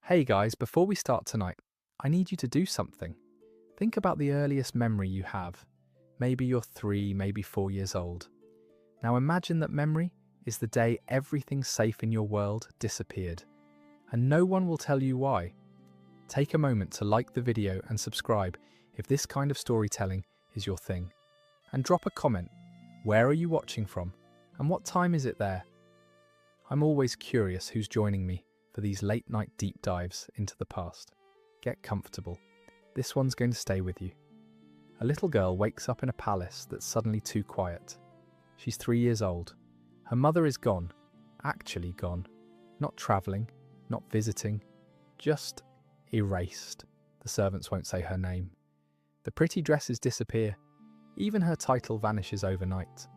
Hey guys, before we start tonight, I need you to do something. Think about the earliest memory you have. Maybe you're 3, maybe 4 years old. Now imagine that memory is the day everything safe in your world disappeared, and no one will tell you why. Take a moment to like the video and subscribe if this kind of storytelling is your thing. And drop a comment. Where are you watching from? And what time is it there? I'm always curious who's joining me for these late night deep dives into the past. Get comfortable. This one's going to stay with you. A little girl wakes up in a palace that's suddenly too quiet. She's 3 years old. Her mother is gone. Actually gone. Not travelling, not visiting, just erased. The servants won't say her name. The pretty dresses disappear. Even her title vanishes overnight.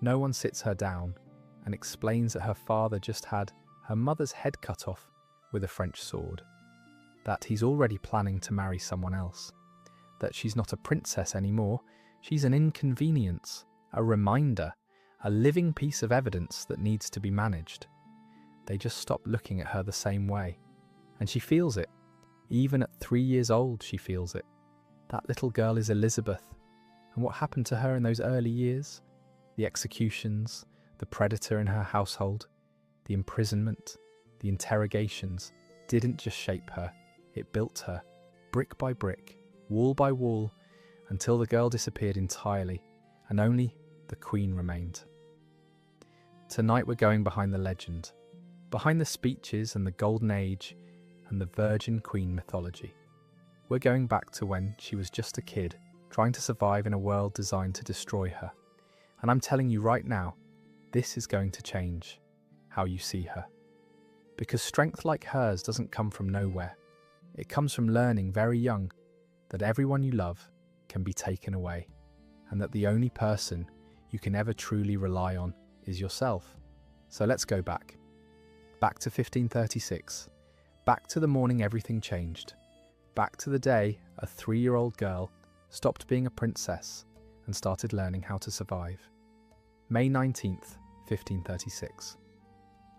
No one sits her down and explains that her father just had her mother's head cut off with a French sword, that he's already planning to marry someone else, that she's not a princess anymore, she's an inconvenience, a reminder, a living piece of evidence that needs to be managed. They just stop looking at her the same way, and she feels it. Even at 3 years old, she feels it. That little girl is Elizabeth, and what happened to her in those early years? The executions, the predator in her household, the imprisonment, the interrogations didn't just shape her, it built her, brick by brick, wall by wall, until the girl disappeared entirely and only the Queen remained. Tonight we're going behind the legend, behind the speeches and the Golden Age and the Virgin Queen mythology. We're going back to when she was just a kid, trying to survive in a world designed to destroy her. And I'm telling you right now, this is going to change how you see her. Because strength like hers doesn't come from nowhere. It comes from learning very young that everyone you love can be taken away, and that the only person you can ever truly rely on is yourself. So let's go back. Back to 1536. Back to the morning everything changed. Back to the day a 3-year-old girl stopped being a princess and started learning how to survive. May 19th, 1536.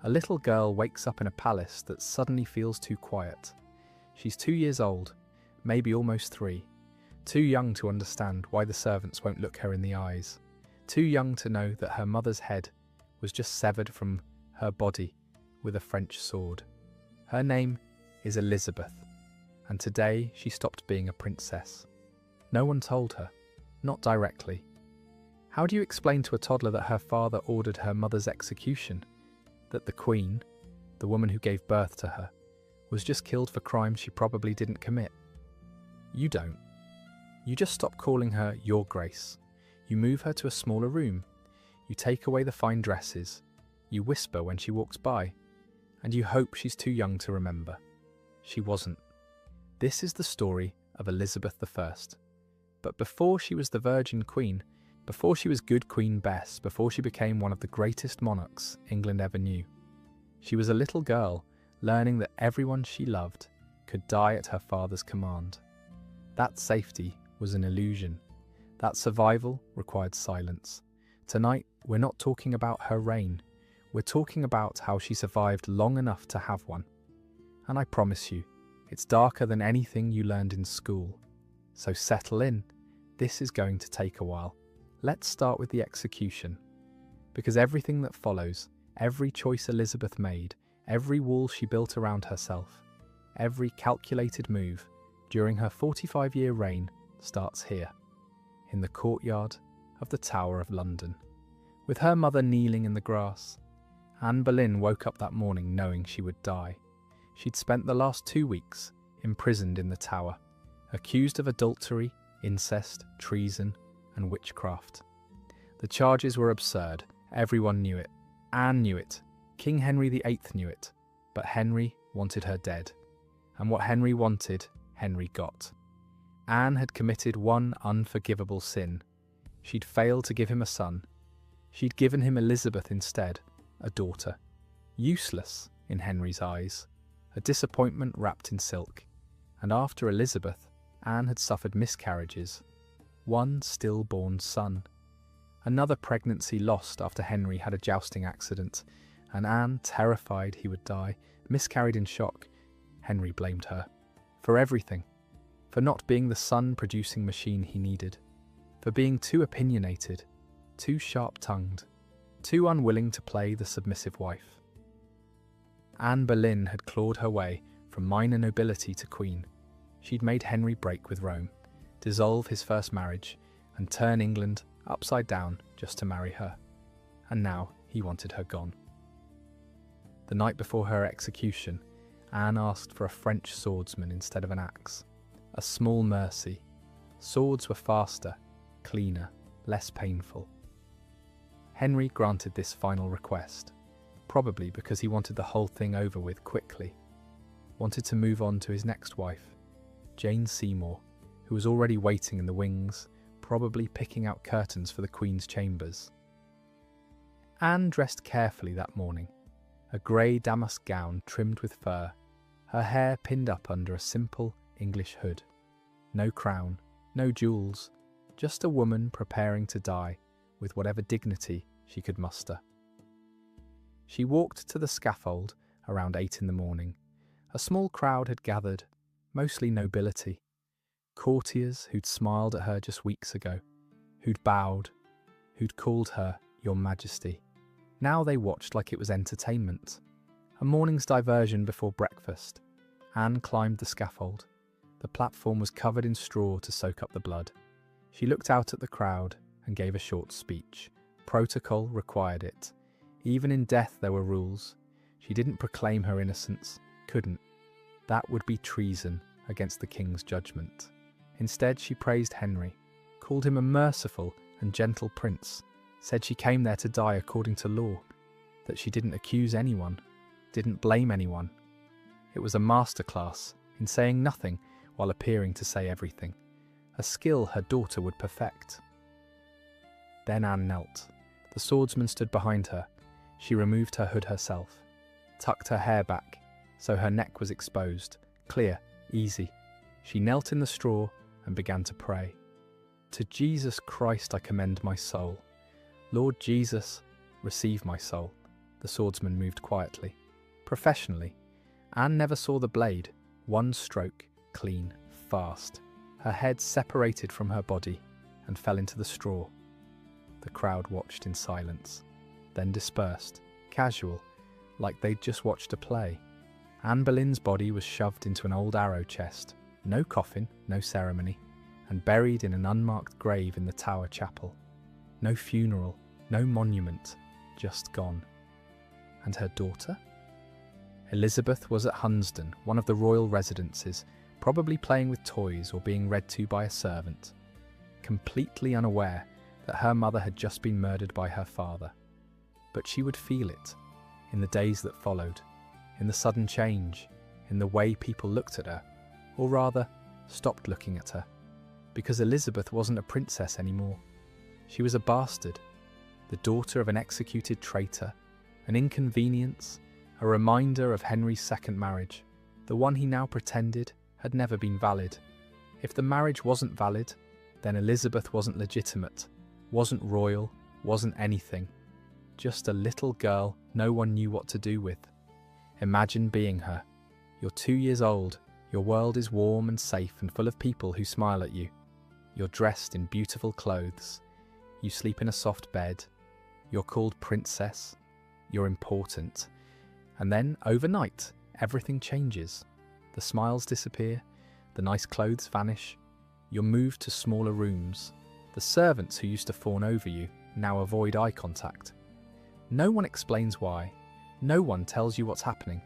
A little girl wakes up in a palace that suddenly feels too quiet. She's 2 years old, maybe almost 3, too young to understand why the servants won't look her in the eyes, too young to know that her mother's head was just severed from her body with a French sword. Her name is Elizabeth, and today she stopped being a princess. No one told her, not directly. How do you explain to a toddler that her father ordered her mother's execution? That the Queen, the woman who gave birth to her, was just killed for crimes she probably didn't commit? You don't. You just stop calling her Your Grace. You move her to a smaller room. You take away the fine dresses. You whisper when she walks by. And you hope she's too young to remember. She wasn't. This is the story of Elizabeth I. But before she was the Virgin Queen, before she was good Queen Bess, before she became one of the greatest monarchs England ever knew, she was a little girl learning that everyone she loved could die at her father's command. That safety was an illusion. That survival required silence. Tonight, we're not talking about her reign. We're talking about how she survived long enough to have one. And I promise you, it's darker than anything you learned in school. So settle in. This is going to take a while. Let's start with the execution. Because everything that follows, every choice Elizabeth made, every wall she built around herself, every calculated move during her 45-year reign starts here, in the courtyard of the Tower of London. With her mother kneeling in the grass, Anne Boleyn woke up that morning knowing she would die. She'd spent the last 2 weeks imprisoned in the Tower, accused of adultery, incest, treason, and witchcraft. The charges were absurd. Everyone knew it. Anne knew it. King Henry VIII knew it. But Henry wanted her dead. And what Henry wanted, Henry got. Anne had committed one unforgivable sin. She'd failed to give him a son. She'd given him Elizabeth instead, a daughter. Useless in Henry's eyes. A disappointment wrapped in silk. And after Elizabeth, Anne had suffered miscarriages. One stillborn son. Another pregnancy lost after Henry had a jousting accident, and Anne, terrified he would die, miscarried in shock. Henry blamed her. For everything. For not being the son-producing machine he needed. For being too opinionated, too sharp-tongued, too unwilling to play the submissive wife. Anne Boleyn had clawed her way from minor nobility to queen. She'd made Henry break with Rome, dissolve his first marriage, and turn England upside down just to marry her. And now he wanted her gone. The night before her execution, Anne asked for a French swordsman instead of an axe. A small mercy. Swords were faster, cleaner, less painful. Henry granted this final request, probably because he wanted the whole thing over with quickly. Wanted to move on to his next wife, Jane Seymour, who was already waiting in the wings, probably picking out curtains for the Queen's chambers. Anne dressed carefully that morning, a grey damask gown trimmed with fur, her hair pinned up under a simple English hood. No crown, no jewels, just a woman preparing to die with whatever dignity she could muster. She walked to the scaffold around 8 in the morning. A small crowd had gathered, mostly nobility. Courtiers who'd smiled at her just weeks ago, who'd bowed, who'd called her Your Majesty. Now they watched like it was entertainment. A morning's diversion before breakfast. Anne climbed the scaffold. The platform was covered in straw to soak up the blood. She looked out at the crowd and gave a short speech. Protocol required it. Even in death there were rules. She didn't proclaim her innocence. Couldn't. That would be treason against the king's judgment. Instead, she praised Henry, called him a merciful and gentle prince, said she came there to die according to law, that she didn't accuse anyone, didn't blame anyone. It was a masterclass in saying nothing while appearing to say everything, a skill her daughter would perfect. Then Anne knelt. The swordsman stood behind her. She removed her hood herself, tucked her hair back so her neck was exposed, clear, easy. She knelt in the straw and began to pray. To Jesus Christ I commend my soul. Lord Jesus, receive my soul. The swordsman moved quietly. Professionally. Anne never saw the blade. One stroke, clean, fast. Her head separated from her body and fell into the straw. The crowd watched in silence, then dispersed, casual, like they'd just watched a play. Anne Boleyn's body was shoved into an old arrow chest, no coffin, no ceremony, and buried in an unmarked grave in the Tower Chapel. No funeral, no monument, just gone. And her daughter? Elizabeth was at Hunsdon, one of the royal residences, probably playing with toys or being read to by a servant, completely unaware that her mother had just been murdered by her father. But she would feel it, in the days that followed, in the sudden change, in the way people looked at her, or rather, stopped looking at her, because Elizabeth wasn't a princess anymore. She was a bastard, the daughter of an executed traitor, an inconvenience, a reminder of Henry's second marriage, the one he now pretended had never been valid. If the marriage wasn't valid, then Elizabeth wasn't legitimate, wasn't royal, wasn't anything. Just a little girl no one knew what to do with. Imagine being her. You're 2 years old, your world is warm and safe and full of people who smile at you. You're dressed in beautiful clothes. You sleep in a soft bed. You're called princess. You're important. And then, overnight, everything changes. The smiles disappear. The nice clothes vanish. You're moved to smaller rooms. The servants who used to fawn over you now avoid eye contact. No one explains why. No one tells you what's happening.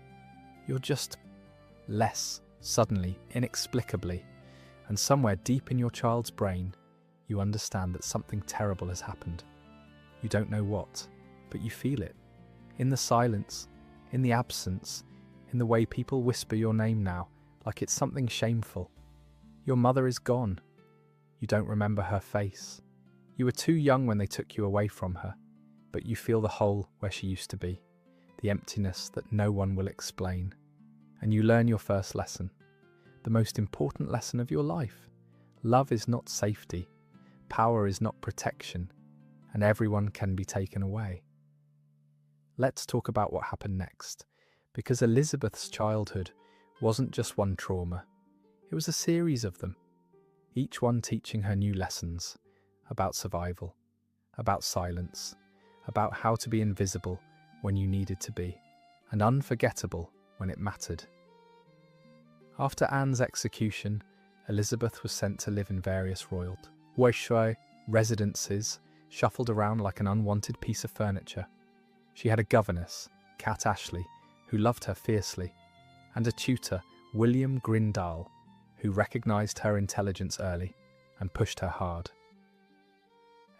You're just less, suddenly, inexplicably. And somewhere deep in your child's brain, you understand that something terrible has happened. You don't know what, but you feel it. In the silence, in the absence, in the way people whisper your name now, like it's something shameful. Your mother is gone. You don't remember her face. You were too young when they took you away from her, but you feel the hole where she used to be, the emptiness that no one will explain. And you learn your first lesson, the most important lesson of your life. Love is not safety, power is not protection, and everyone can be taken away. Let's talk about what happened next, because Elizabeth's childhood wasn't just one trauma, it was a series of them, each one teaching her new lessons about survival, about silence, about how to be invisible when you needed to be, and unforgettable when it mattered. After Anne's execution, Elizabeth was sent to live in various royal residences, shuffled around like an unwanted piece of furniture. She had a governess, Cat Ashley, who loved her fiercely, and a tutor, William Grindal, who recognised her intelligence early and pushed her hard.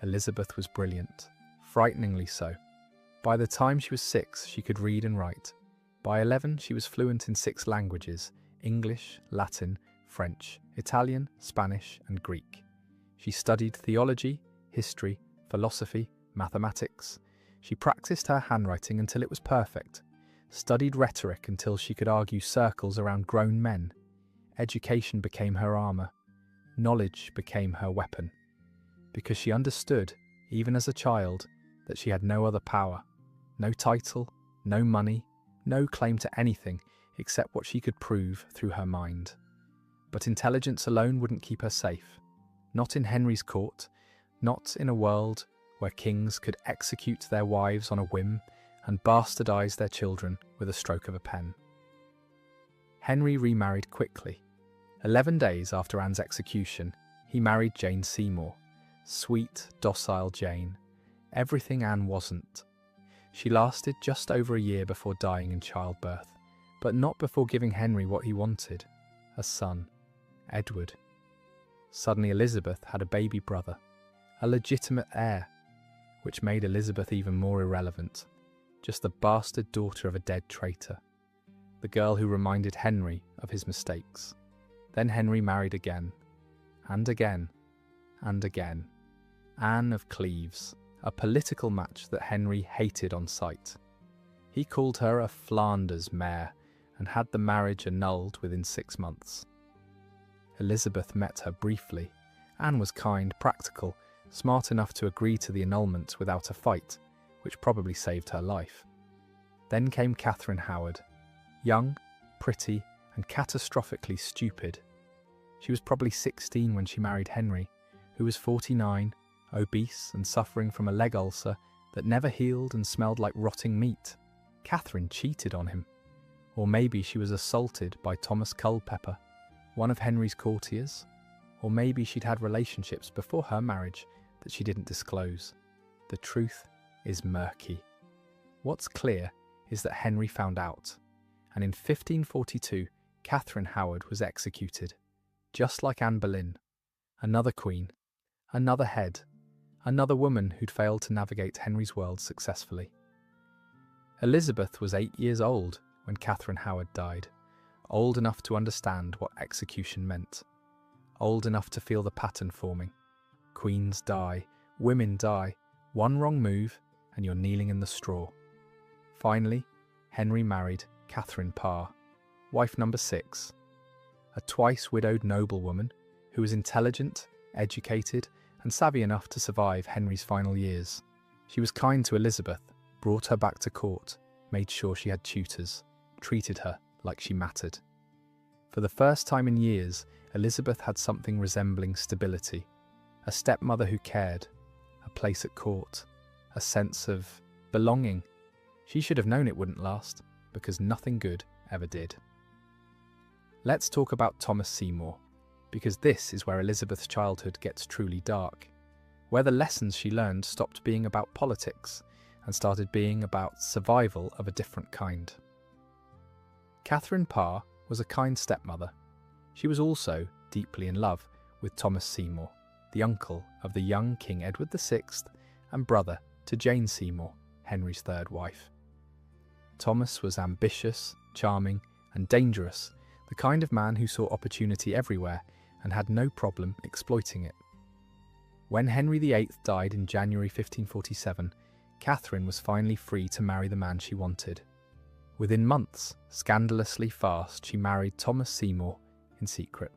Elizabeth was brilliant, frighteningly so. By the time she was 6, she could read and write. By 11, she was fluent in 6 languages: English, Latin, French, Italian, Spanish, and Greek. She studied theology, history, philosophy, mathematics. She practiced her handwriting until it was perfect, studied rhetoric until she could argue circles around grown men. Education became her armour. Knowledge became her weapon. Because she understood, even as a child, that she had no other power, no title, no money, no claim to anything except what she could prove through her mind. But intelligence alone wouldn't keep her safe. Not in Henry's court, not in a world where kings could execute their wives on a whim and bastardize their children with a stroke of a pen. Henry remarried quickly. 11 days after Anne's execution, he married Jane Seymour. Sweet, docile Jane. Everything Anne wasn't. She lasted just over a year before dying in childbirth, but not before giving Henry what he wanted: a son, Edward. Suddenly Elizabeth had a baby brother, a legitimate heir, which made Elizabeth even more irrelevant, just the bastard daughter of a dead traitor, the girl who reminded Henry of his mistakes. Then Henry married again, and again, and again. Anne of Cleves, a political match that Henry hated on sight. He called her a Flanders mare and had the marriage annulled within 6 months. Elizabeth met her briefly. Anne was kind, practical, smart enough to agree to the annulment without a fight, which probably saved her life. Then came Catherine Howard, young, pretty, and catastrophically stupid. She was probably 16 when she married Henry, who was 49, obese and suffering from a leg ulcer that never healed and smelled like rotting meat. Catherine cheated on him. Or maybe she was assaulted by Thomas Culpeper, one of Henry's courtiers. Or maybe she'd had relationships before her marriage that she didn't disclose. The truth is murky. What's clear is that Henry found out, and in 1542, Catherine Howard was executed, just like Anne Boleyn. Another queen, another head, another woman who'd failed to navigate Henry's world successfully. Elizabeth was 8 years old when Catherine Howard died, old enough to understand what execution meant, old enough to feel the pattern forming. Queens die, women die, one wrong move and you're kneeling in the straw. Finally, Henry married Catherine Parr, wife number 6, a twice-widowed noblewoman who was intelligent, educated, and savvy enough to survive Henry's final years. She was kind to Elizabeth, brought her back to court, made sure she had tutors, treated her like she mattered. For the first time in years, Elizabeth had something resembling stability, a stepmother who cared, a place at court, a sense of belonging. She should have known it wouldn't last, because nothing good ever did. Let's talk about Thomas Seymour, because this is where Elizabeth's childhood gets truly dark, where the lessons she learned stopped being about politics and started being about survival of a different kind. Catherine Parr was a kind stepmother. She was also deeply in love with Thomas Seymour, the uncle of the young King Edward VI and brother to Jane Seymour, Henry's third wife. Thomas was ambitious, charming, and dangerous, the kind of man who saw opportunity everywhere and had no problem exploiting it. When Henry VIII died in January 1547, Catherine was finally free to marry the man she wanted. Within months, scandalously fast, she married Thomas Seymour in secret,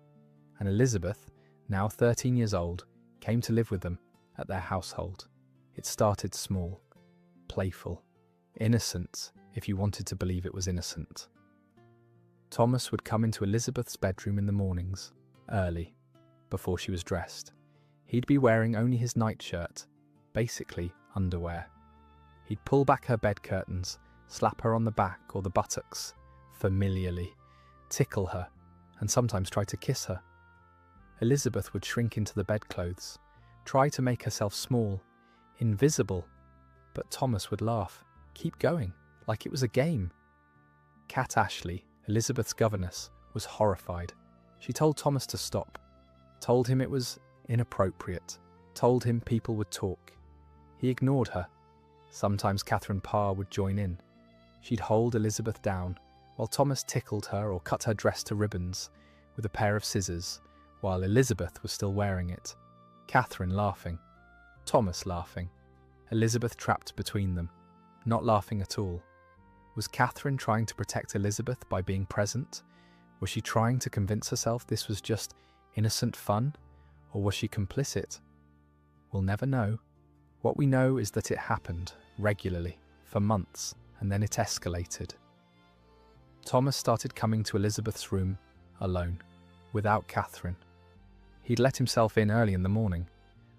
and Elizabeth, now 13 years old, came to live with them at their household. It started small, playful, innocent, if you wanted to believe it was innocent. Thomas would come into Elizabeth's bedroom in the mornings, early, before she was dressed. He'd be wearing only his nightshirt, basically underwear. He'd pull back her bed curtains, slap her on the back or the buttocks, familiarly, tickle her, and sometimes try to kiss her. Elizabeth would shrink into the bedclothes, try to make herself small, invisible, but Thomas would laugh, keep going, like it was a game. Kat Ashley, Elizabeth's governess, was horrified. She told Thomas to stop, told him it was inappropriate, told him people would talk. He ignored her. Sometimes Catherine Parr would join in. She'd hold Elizabeth down, while Thomas tickled her or cut her dress to ribbons with a pair of scissors, while Elizabeth was still wearing it. Catherine laughing, Thomas laughing, Elizabeth trapped between them, not laughing at all. Was Catherine trying to protect Elizabeth by being present? Was she trying to convince herself this was just innocent fun? Or was she complicit? We'll never know. What we know is that it happened, regularly, for months, and then it escalated. Thomas started coming to Elizabeth's room, alone, without Catherine. He'd let himself in early in the morning.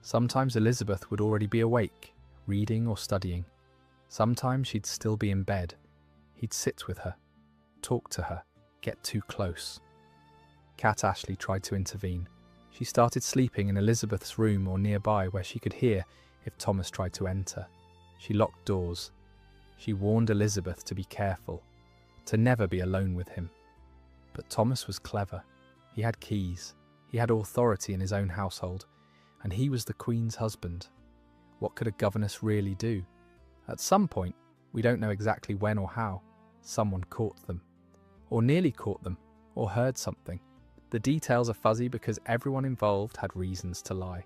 Sometimes Elizabeth would already be awake, reading or studying. Sometimes she'd still be in bed. He'd sit with her, talk to her, get too close. Kat Ashley tried to intervene. She started sleeping in Elizabeth's room or nearby where she could hear if Thomas tried to enter. She locked doors. She warned Elizabeth to be careful, to never be alone with him. But Thomas was clever. He had keys. He had authority in his own household, and he was the Queen's husband. What could a governess really do? At some point, we don't know exactly when or how, someone caught them, or nearly caught them, or heard something. The details are fuzzy because everyone involved had reasons to lie.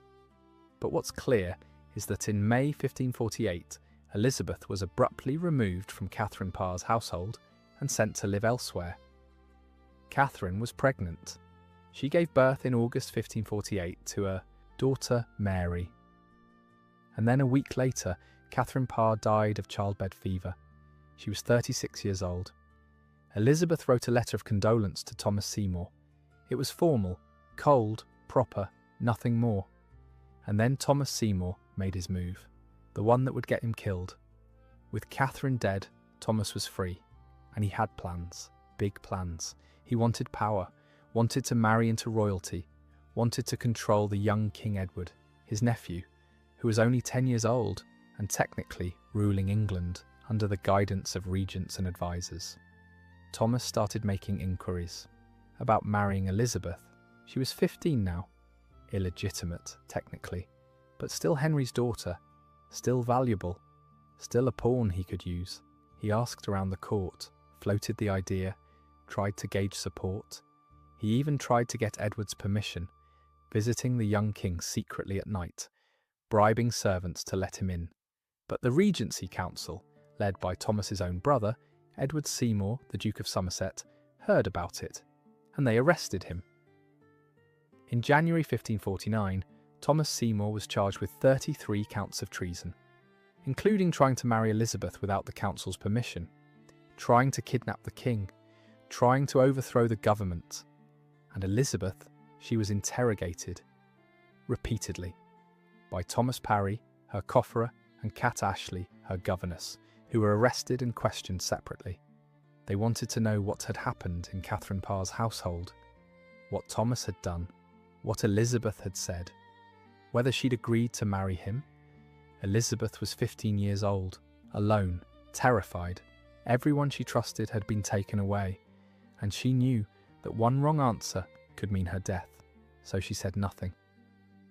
But what's clear is that in May 1548, Elizabeth was abruptly removed from Catherine Parr's household and sent to live elsewhere. Catherine was pregnant. She gave birth in August 1548 to a daughter, Mary. And then a week later, Catherine Parr died of childbed fever. She was 36 years old. Elizabeth wrote a letter of condolence to Thomas Seymour. It was formal, cold, proper, nothing more. And then Thomas Seymour made his move, the one that would get him killed. With Catherine dead, Thomas was free, and he had plans, big plans. He wanted power, wanted to marry into royalty, wanted to control the young King Edward, his nephew, who was only 10 years old and technically ruling England under the guidance of regents and advisors. Thomas started making inquiries about marrying Elizabeth. She was 15 now, illegitimate technically, but still Henry's daughter, still valuable, still a pawn he could use. He asked around the court, floated the idea, tried to gauge support. He even tried to get Edward's permission, visiting the young king secretly at night, bribing servants to let him in. But the Regency Council, led by Thomas's own brother, Edward Seymour, the Duke of Somerset, heard about it, and they arrested him. In January 1549, Thomas Seymour was charged with 33 counts of treason, including trying to marry Elizabeth without the council's permission, trying to kidnap the king, trying to overthrow the government. And Elizabeth, she was interrogated, repeatedly, by Thomas Parry, her cofferer, and Kat Ashley, her governess, who were arrested and questioned separately. They wanted to know what had happened in Catherine Parr's household, what Thomas had done, what Elizabeth had said, whether she'd agreed to marry him. Elizabeth was 15 years old, alone, terrified. Everyone she trusted had been taken away, and she knew that one wrong answer could mean her death, so she said nothing.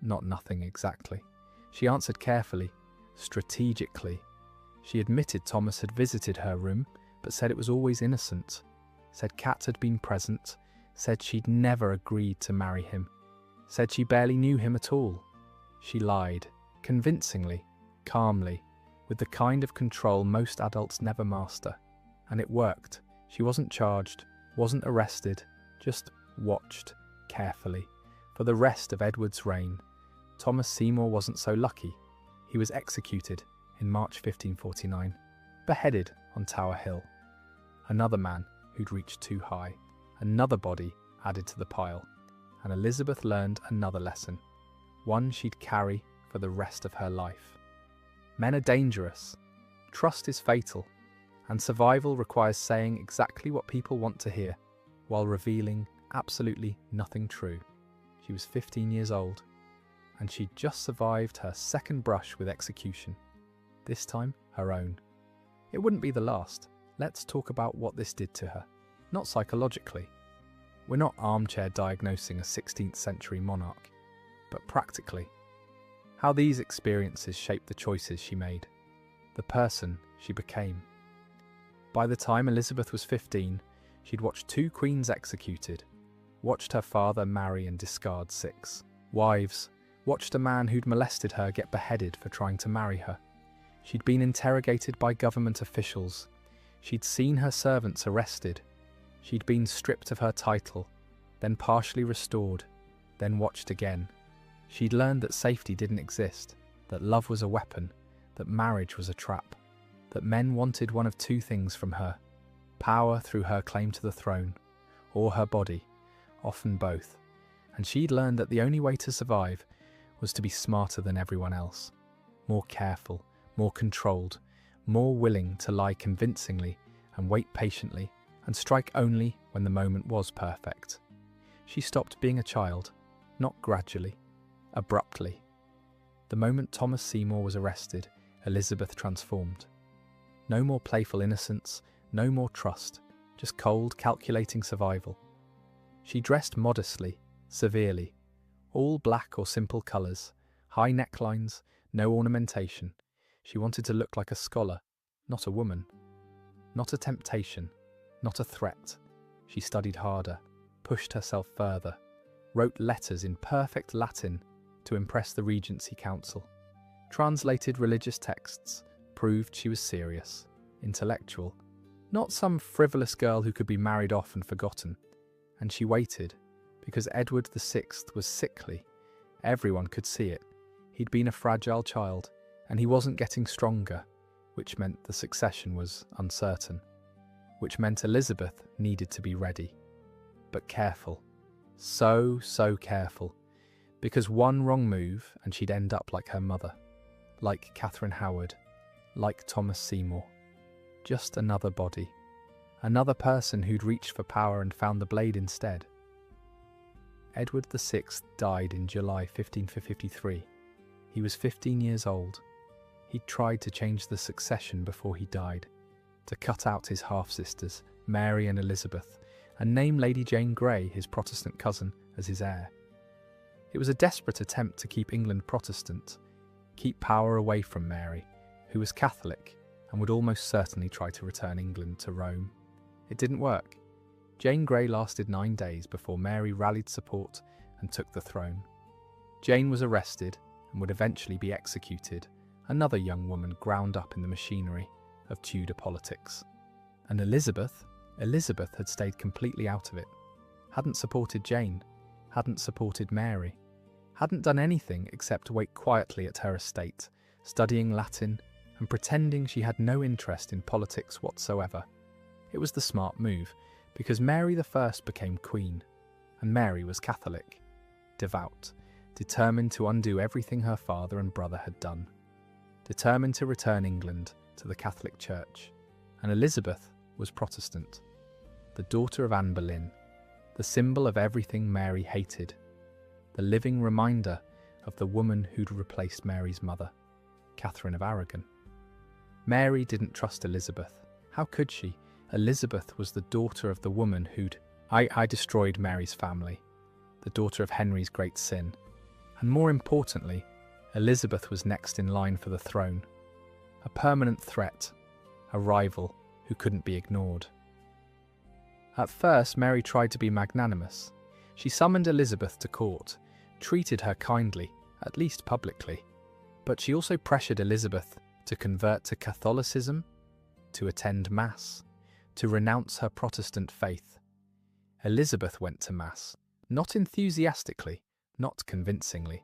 Not nothing exactly. She answered carefully, strategically. She admitted Thomas had visited her room, but said it was always innocent, said Kat had been present, said she'd never agreed to marry him, said she barely knew him at all. She lied, convincingly, calmly, with the kind of control most adults never master. And it worked. She wasn't charged, wasn't arrested, just watched, carefully, for the rest of Edward's reign. Thomas Seymour wasn't so lucky. He was executed in March 1549, beheaded on Tower Hill. Another man who'd reached too high, another body added to the pile, and Elizabeth learned another lesson, one she'd carry for the rest of her life. Men are dangerous, trust is fatal, and survival requires saying exactly what people want to hear, while revealing absolutely nothing true. She was 15 years old, and she'd just survived her second brush with execution, this time her own. It wouldn't be the last. Let's talk about what this did to her. Not psychologically. We're not armchair diagnosing a 16th century monarch, but practically. How these experiences shaped the choices she made, the person she became. By the time Elizabeth was 15, she'd watched 2 queens executed, watched her father marry and discard 6 wives, watched a man who'd molested her get beheaded for trying to marry her. She'd been interrogated by government officials. She'd seen her servants arrested. She'd been stripped of her title, then partially restored, then watched again. She'd learned that safety didn't exist, that love was a weapon, that marriage was a trap, that men wanted one of 2 things from her: power through her claim to the throne, or her body, often both. And she'd learned that the only way to survive was to be smarter than everyone else, more careful, more controlled, more willing to lie convincingly and wait patiently and strike only when the moment was perfect. She stopped being a child, not gradually, abruptly. The moment Thomas Seymour was arrested, Elizabeth transformed. No more playful innocence, no more trust, just cold, calculating survival. She dressed modestly, severely, all black or simple colours, high necklines, no ornamentation. She wanted to look like a scholar, not a woman. Not a temptation, not a threat. She studied harder, pushed herself further, wrote letters in perfect Latin to impress the Regency Council, translated religious texts, proved she was serious, intellectual, not some frivolous girl who could be married off and forgotten. And she waited, because Edward VI was sickly. Everyone could see it. He'd been a fragile child, and he wasn't getting stronger, which meant the succession was uncertain, which meant Elizabeth needed to be ready. But careful. So careful. Because one wrong move and she'd end up like her mother, like Catherine Howard, like Thomas Seymour. Just another body. Another person who'd reached for power and found the blade instead. Edward VI died in July 1553. He was 15 years old. He'd tried to change the succession before he died, to cut out his half-sisters, Mary and Elizabeth, and name Lady Jane Grey, his Protestant cousin, as his heir. It was a desperate attempt to keep England Protestant, keep power away from Mary, who was Catholic and would almost certainly try to return England to Rome. It didn't work. Jane Grey lasted 9 days before Mary rallied support and took the throne. Jane was arrested and would eventually be executed, another young woman ground up in the machinery of Tudor politics. And Elizabeth had stayed completely out of it, hadn't supported Jane, hadn't supported Mary, hadn't done anything except wait quietly at her estate, studying Latin and pretending she had no interest in politics whatsoever. It was the smart move, because Mary I became queen, and Mary was Catholic, devout, determined to undo everything her father and brother had done, determined to return England to the Catholic Church. And Elizabeth was Protestant, the daughter of Anne Boleyn, the symbol of everything Mary hated, the living reminder of the woman who'd replaced Mary's mother, Catherine of Aragon. Mary didn't trust Elizabeth. How could she? Elizabeth was the daughter of the woman who'd I destroyed Mary's family, the daughter of Henry's great sin. And more importantly, Elizabeth was next in line for the throne, a permanent threat, a rival who couldn't be ignored. At first, Mary tried to be magnanimous. She summoned Elizabeth to court, treated her kindly, at least publicly, but she also pressured Elizabeth to convert to Catholicism, to attend Mass, to renounce her Protestant faith. Elizabeth went to Mass, not enthusiastically, not convincingly,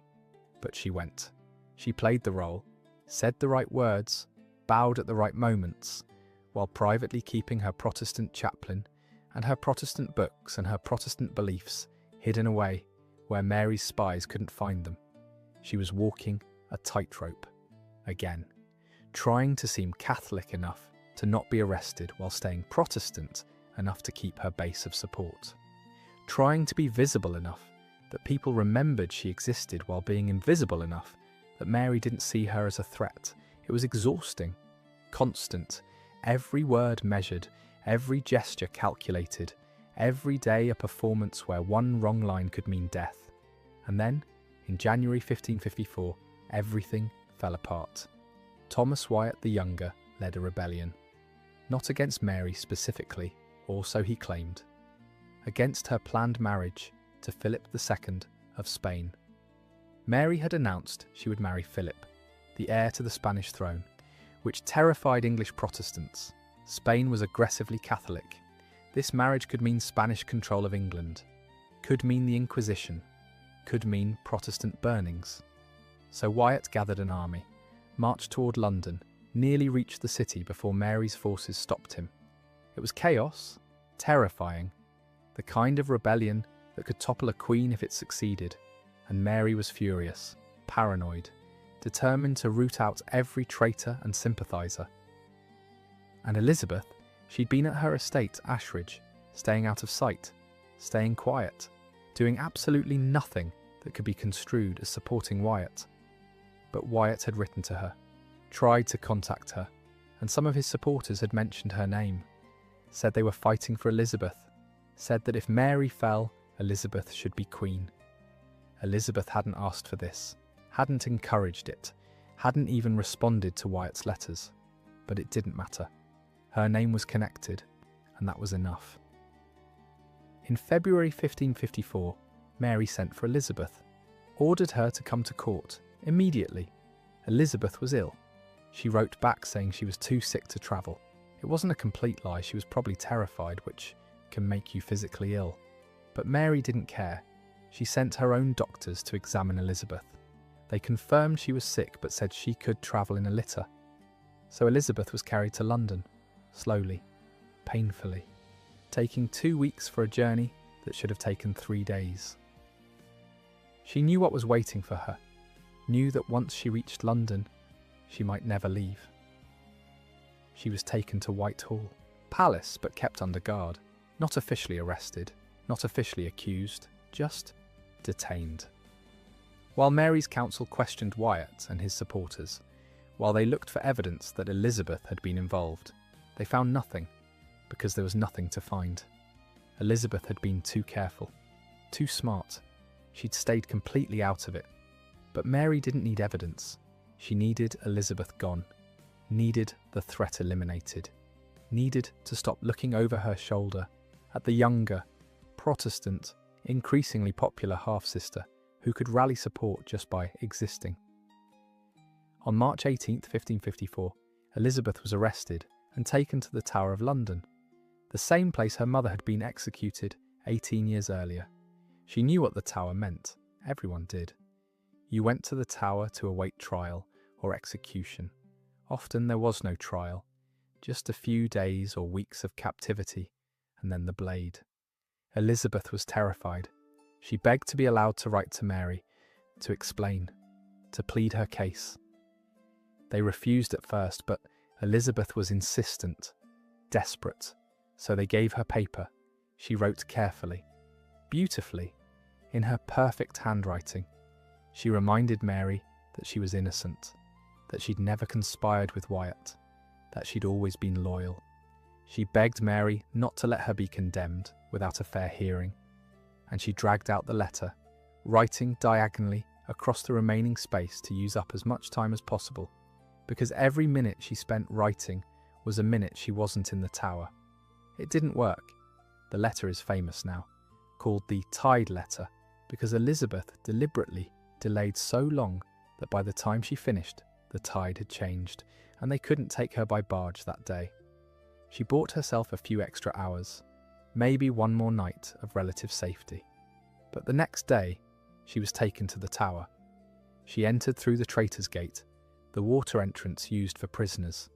but she went. She played the role, said the right words, bowed at the right moments, while privately keeping her Protestant chaplain and her Protestant books and her Protestant beliefs hidden away where Mary's spies couldn't find them. She was walking a tightrope again, trying to seem Catholic enough to not be arrested while staying Protestant enough to keep her base of support, trying to be visible enough that people remembered she existed while being invisible enough that Mary didn't see her as a threat. It was exhausting, constant, every word measured, every gesture calculated, every day a performance where one wrong line could mean death. And then, in January 1554, everything fell apart. Thomas Wyatt the Younger led a rebellion. Not against Mary specifically, or so he claimed. Against her planned marriage to Philip II of Spain. Mary had announced she would marry Philip, the heir to the Spanish throne, which terrified English Protestants. Spain was aggressively Catholic. This marriage could mean Spanish control of England, could mean the Inquisition, could mean Protestant burnings. So Wyatt gathered an army, marched toward London, nearly reached the city before Mary's forces stopped him. It was chaos, terrifying, the kind of rebellion that could topple a queen if it succeeded, and Mary was furious, paranoid, determined to root out every traitor and sympathiser. And Elizabeth, she'd been at her estate, Ashridge, staying out of sight, staying quiet, doing absolutely nothing that could be construed as supporting Wyatt. But Wyatt had written to her, tried to contact her, and some of his supporters had mentioned her name, said they were fighting for Elizabeth, said that if Mary fell, Elizabeth should be queen. Elizabeth hadn't asked for this, hadn't encouraged it, hadn't even responded to Wyatt's letters. But it didn't matter. Her name was connected, and that was enough. In February 1554, Mary sent for Elizabeth, ordered her to come to court immediately. Elizabeth was ill. She wrote back saying she was too sick to travel. It wasn't a complete lie, she was probably terrified, which can make you physically ill. But Mary didn't care. She sent her own doctors to examine Elizabeth. They confirmed she was sick but said she could travel in a litter. So Elizabeth was carried to London, slowly, painfully, taking 2 weeks for a journey that should have taken 3 days. She knew what was waiting for her, knew that once she reached London, she might never leave. She was taken to Whitehall, palace but kept under guard, not officially arrested, not officially accused, just detained. While Mary's council questioned Wyatt and his supporters, while they looked for evidence that Elizabeth had been involved, they found nothing, because there was nothing to find. Elizabeth had been too careful, too smart. She'd stayed completely out of it. But Mary didn't need evidence. She needed Elizabeth gone, needed the threat eliminated, needed to stop looking over her shoulder at the younger, Protestant, increasingly popular half-sister who could rally support just by existing. On March 18, 1554, Elizabeth was arrested and taken to the Tower of London, the same place her mother had been executed 18 years earlier. She knew what the Tower meant. Everyone did. You went to the Tower to await trial or execution. Often there was no trial, just a few days or weeks of captivity, and then the blade. Elizabeth was terrified. She begged to be allowed to write to Mary, to explain, to plead her case. They refused at first, but Elizabeth was insistent, desperate, so they gave her paper. She wrote carefully, beautifully, in her perfect handwriting. She reminded Mary that she was innocent, that she'd never conspired with Wyatt, that she'd always been loyal. She begged Mary not to let her be condemned without a fair hearing, and she dragged out the letter, writing diagonally across the remaining space to use up as much time as possible, because every minute she spent writing was a minute she wasn't in the Tower. It didn't work. The letter is famous now, called the Tide Letter, because Elizabeth deliberately delayed so long that by the time she finished, the tide had changed, and they couldn't take her by barge that day. She bought herself a few extra hours, maybe one more night of relative safety. But the next day, she was taken to the Tower. She entered through the Traitors' Gate, the water entrance used for prisoners.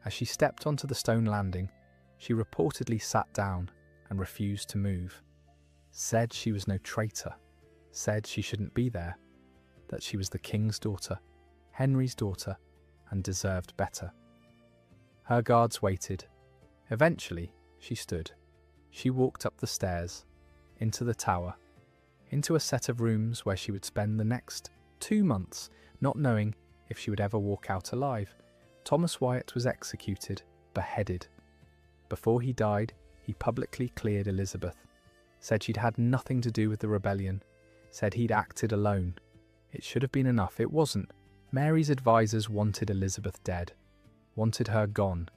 As she stepped onto the stone landing, she reportedly sat down and refused to move. Said she was no traitor, said she shouldn't be there, that she was the king's daughter, Henry's daughter, and deserved better. Her guards waited. Eventually, she stood. She walked up the stairs, into the tower, into a set of rooms where she would spend the next 2 months, not knowing if she would ever walk out alive. Thomas Wyatt was executed, beheaded. Before he died, he publicly cleared Elizabeth, said she'd had nothing to do with the rebellion, said he'd acted alone. It should have been enough. It wasn't. Mary's advisors wanted Elizabeth dead, wanted her gone,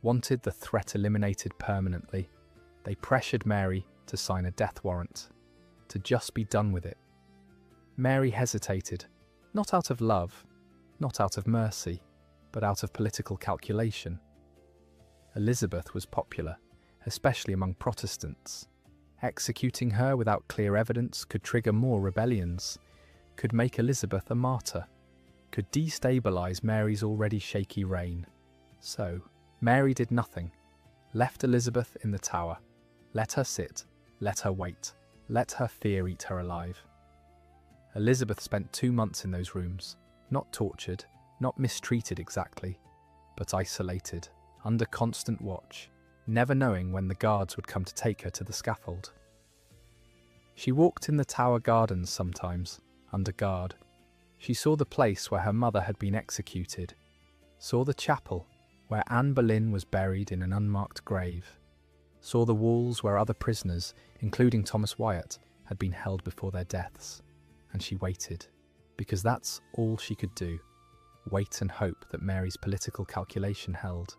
wanted the threat eliminated permanently. They pressured Mary to sign a death warrant, to just be done with it. Mary hesitated, not out of love, not out of mercy, but out of political calculation. Elizabeth was popular, especially among Protestants. Executing her without clear evidence could trigger more rebellions, could make Elizabeth a martyr, could destabilise Mary's already shaky reign. So, Mary did nothing, left Elizabeth in the tower, let her sit, let her wait, let her fear eat her alive. Elizabeth spent 2 months in those rooms, not tortured, not mistreated exactly, but isolated, under constant watch, never knowing when the guards would come to take her to the scaffold. She walked in the Tower gardens sometimes, under guard. She saw the place where her mother had been executed, saw the chapel where Anne Boleyn was buried in an unmarked grave, saw the walls where other prisoners, including Thomas Wyatt, had been held before their deaths. And she waited, because that's all she could do, wait and hope that Mary's political calculation held,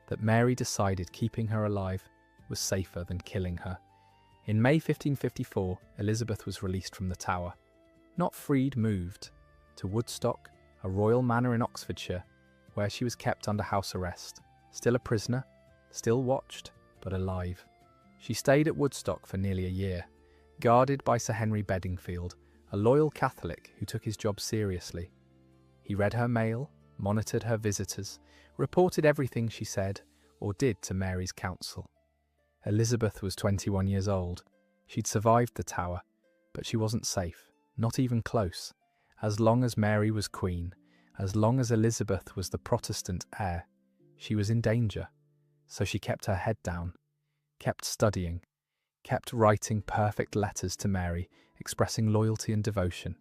that Mary decided keeping her alive was safer than killing her. In May 1554, Elizabeth was released from the Tower. Not freed, moved, to Woodstock, a royal manor in Oxfordshire, where she was kept under house arrest, still a prisoner, still watched, but alive. She stayed at Woodstock for nearly a year, guarded by Sir Henry Bedingfield, a loyal Catholic who took his job seriously. He read her mail, monitored her visitors, reported everything she said or did to Mary's council. Elizabeth was 21 years old. She'd survived the Tower, but she wasn't safe, not even close. As long as Mary was queen, as long as Elizabeth was the Protestant heir, she was in danger. So she kept her head down, kept studying, kept writing perfect letters to Mary, expressing loyalty and devotion,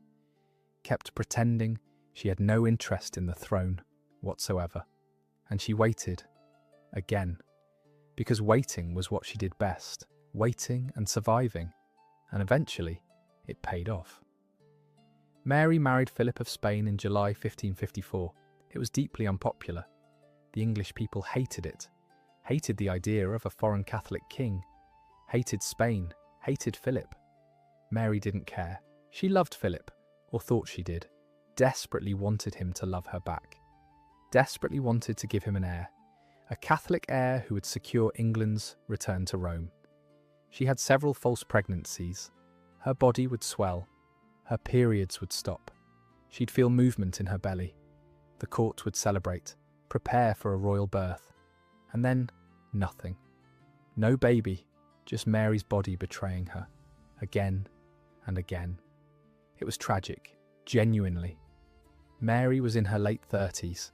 kept pretending she had no interest in the throne whatsoever. And she waited, again, because waiting was what she did best, waiting and surviving, and eventually it paid off. Mary married Philip of Spain in July 1554. It was deeply unpopular. The English people hated it, hated the idea of a foreign Catholic king, hated Spain, hated Philip. Mary didn't care. She loved Philip, or thought she did, desperately wanted him to love her back, desperately wanted to give him an heir, a Catholic heir who would secure England's return to Rome. She had several false pregnancies. Her body would swell. Her periods would stop. She'd feel movement in her belly. The court would celebrate, prepare for a royal birth. And then, nothing. No baby, just Mary's body betraying her, again and again. It was tragic, genuinely. Mary was in her late 30s.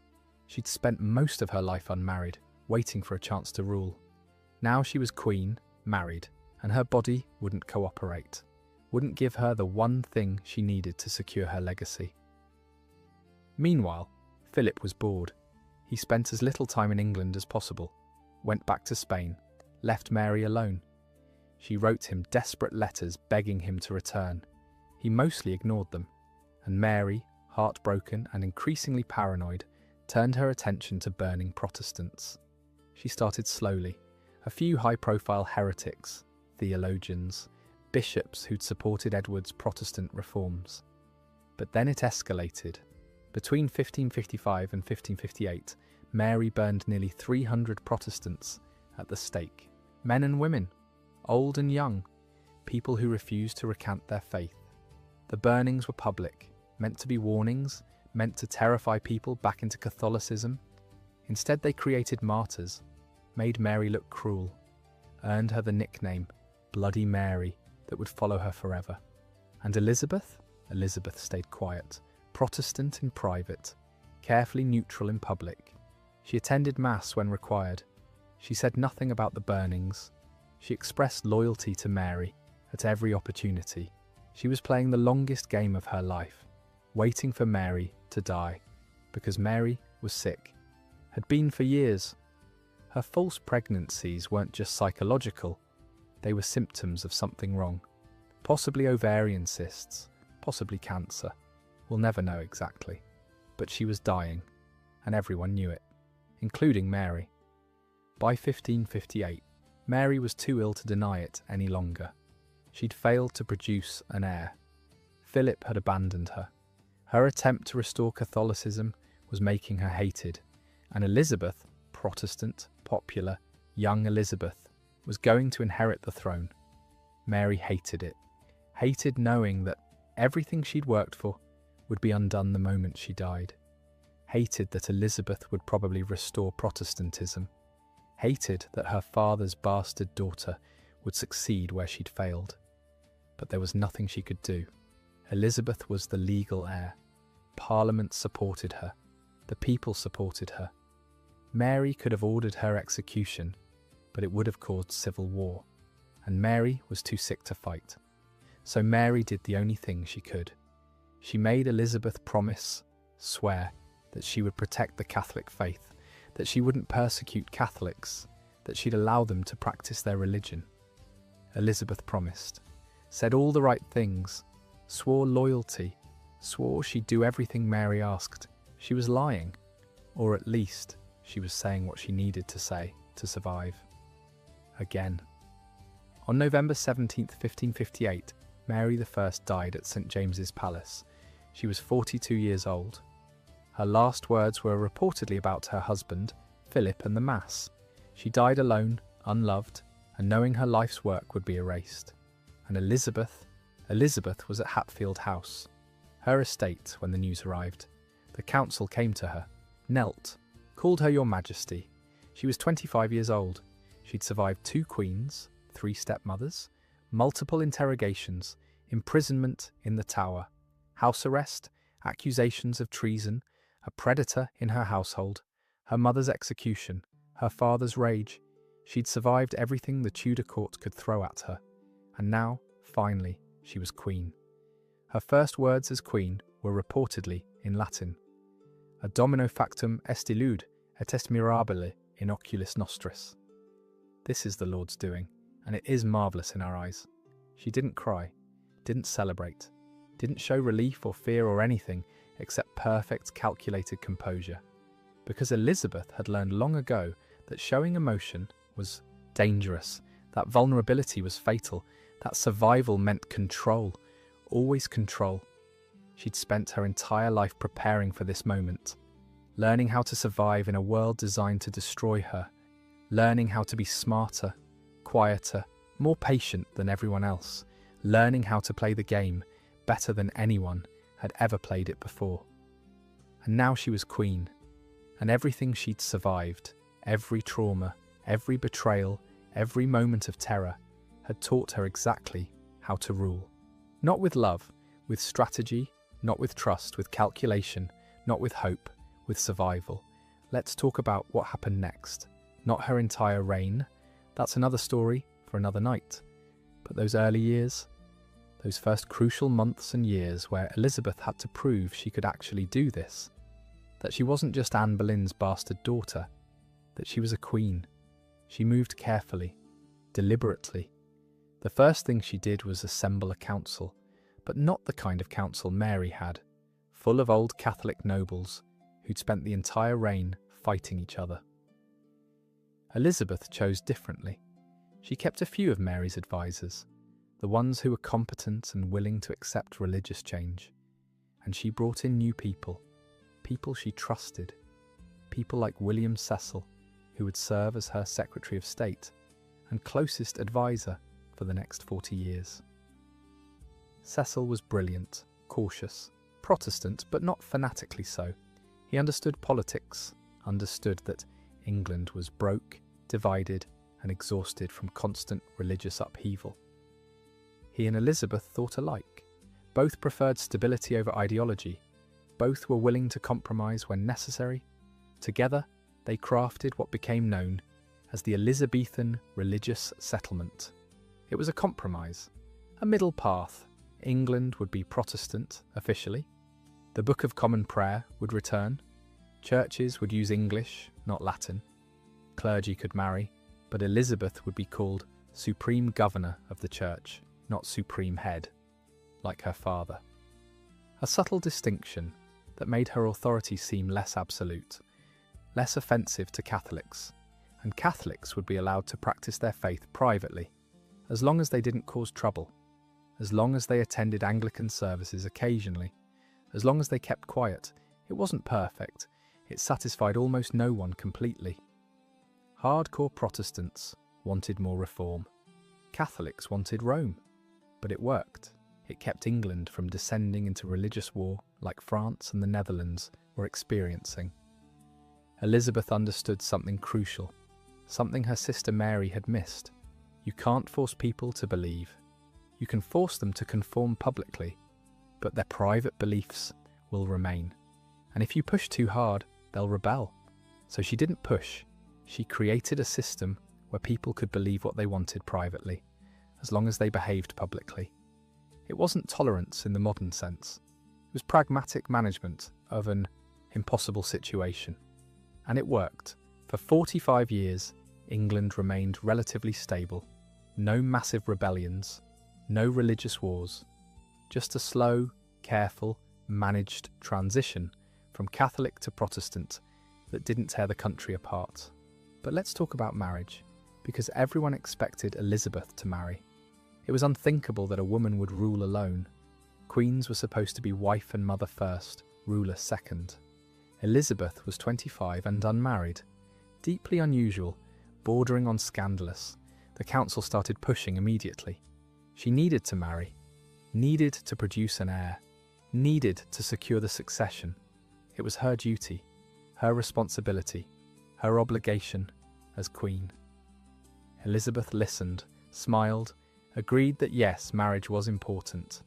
She'd spent most of her life unmarried, waiting for a chance to rule. Now she was queen, married, and her body wouldn't cooperate, wouldn't give her the one thing she needed to secure her legacy. Meanwhile, Philip was bored. He spent as little time in England as possible, went back to Spain, left Mary alone. She wrote him desperate letters begging him to return. He mostly ignored them, and Mary, heartbroken and increasingly paranoid, turned her attention to burning Protestants. She started slowly. A few high-profile heretics, theologians, bishops who'd supported Edward's Protestant reforms. But then it escalated. Between 1555 and 1558, Mary burned nearly 300 Protestants at the stake. Men and women, old and young, people who refused to recant their faith. The burnings were public, meant to be warnings, meant to terrify people back into Catholicism. Instead, they created martyrs, made Mary look cruel. earned her the nickname Bloody Mary that would follow her forever. And Elizabeth? Elizabeth stayed quiet, Protestant in private, carefully neutral in public. She attended Mass when required. She said nothing about the burnings. She expressed loyalty to Mary at every opportunity. She was playing the longest game of her life, waiting for Mary to die, because Mary was sick, had been for years. Her false pregnancies weren't just psychological, they were symptoms of something wrong. Possibly ovarian cysts, possibly cancer. We'll never know exactly. But she was dying, and everyone knew it, including Mary. By 1558, Mary was too ill to deny it any longer. She'd failed to produce an heir. Philip had abandoned her. Her attempt to restore Catholicism was making her hated, and Elizabeth, Protestant, popular, young Elizabeth, was going to inherit the throne. Mary hated it, hated knowing that everything she'd worked for would be undone the moment she died, hated that Elizabeth would probably restore Protestantism, hated that her father's bastard daughter would succeed where she'd failed. But there was nothing she could do. Elizabeth was the legal heir. Parliament supported her. The people supported her. Mary could have ordered her execution, but it would have caused civil war, and Mary was too sick to fight. So Mary did the only thing she could. She made Elizabeth swear, that she would protect the Catholic faith, that she wouldn't persecute Catholics, that she'd allow them to practice their religion. Elizabeth promised, said all the right things, swore loyalty, swore she'd do everything Mary asked. She was lying, or at least she was saying what she needed to say to survive. Again. On November 17th, 1558, Mary I died at St. James's Palace. She was 42 years old. Her last words were reportedly about her husband, Philip, and the Mass. She died alone, unloved, and knowing her life's work would be erased. And Elizabeth was at Hatfield House, her estate, when the news arrived. The council came to her, knelt, called her Your Majesty. She was 25 years old. She'd survived 2 queens, 3 stepmothers, multiple interrogations, imprisonment in the Tower, house arrest, accusations of treason, a predator in her household, her mother's execution, her father's rage. She'd survived everything the Tudor court could throw at her. And now, finally, she was queen. Her first words as queen were reportedly in Latin. A domino factum est illud, et est mirabile in oculis nostris. This is the Lord's doing, and it is marvellous in our eyes. She didn't cry, didn't celebrate, didn't show relief or fear or anything except perfect calculated composure. Because Elizabeth had learned long ago that showing emotion was dangerous, that vulnerability was fatal, that survival meant control, always control. She'd spent her entire life preparing for this moment, learning how to survive in a world designed to destroy her, learning how to be smarter, quieter, more patient than everyone else, learning how to play the game better than anyone had ever played it before. And now she was queen, and everything she'd survived, every trauma, every betrayal, every moment of terror, had taught her exactly how to rule. Not with love, with strategy, not with trust, with calculation, not with hope, with survival. Let's talk about what happened next. Not her entire reign. That's another story for another night. But those early years, those first crucial months and years where Elizabeth had to prove she could actually do this, that she wasn't just Anne Boleyn's bastard daughter, that she was a queen. She moved carefully, deliberately. The first thing she did was assemble a council, but not the kind of council Mary had, full of old Catholic nobles who'd spent the entire reign fighting each other. Elizabeth chose differently. She kept a few of Mary's advisors, the ones who were competent and willing to accept religious change, and she brought in new people, people she trusted, people like William Cecil, who would serve as her Secretary of State and closest advisor for the next 40 years. Cecil was brilliant, cautious, Protestant, but not fanatically so. He understood politics, understood that England was broke, divided, and exhausted from constant religious upheaval. He and Elizabeth thought alike. Both preferred stability over ideology. Both were willing to compromise when necessary. Together, they crafted what became known as the Elizabethan religious settlement. It was a compromise, a middle path. England would be Protestant, officially. The Book of Common Prayer would return. Churches would use English, not Latin. Clergy could marry, but Elizabeth would be called Supreme Governor of the Church, not Supreme Head, like her father. A subtle distinction that made her authority seem less absolute, less offensive to Catholics, and Catholics would be allowed to practice their faith privately, as long as they didn't cause trouble, as long as they attended Anglican services occasionally, as long as they kept quiet. It wasn't perfect. It satisfied almost no one completely. Hardcore Protestants wanted more reform. Catholics wanted Rome. But it worked. It kept England from descending into religious war like France and the Netherlands were experiencing. Elizabeth understood something crucial, something her sister Mary had missed. You can't force people to believe. You can force them to conform publicly, but their private beliefs will remain. And if you push too hard, they'll rebel. So she didn't push. She created a system where people could believe what they wanted privately, as long as they behaved publicly. It wasn't tolerance in the modern sense. It was pragmatic management of an impossible situation. And it worked. For 45 years, England remained relatively stable. No massive rebellions, no religious wars, just a slow, careful, managed transition from Catholic to Protestant that didn't tear the country apart. But let's talk about marriage, because everyone expected Elizabeth to marry. It was unthinkable that a woman would rule alone. Queens were supposed to be wife and mother first, ruler second. Elizabeth was 25 and unmarried. Deeply unusual, bordering on scandalous. The council started pushing immediately. She needed to marry, needed to produce an heir, needed to secure the succession. It was her duty, her responsibility, her obligation as queen. Elizabeth listened, smiled, agreed that yes, marriage was important,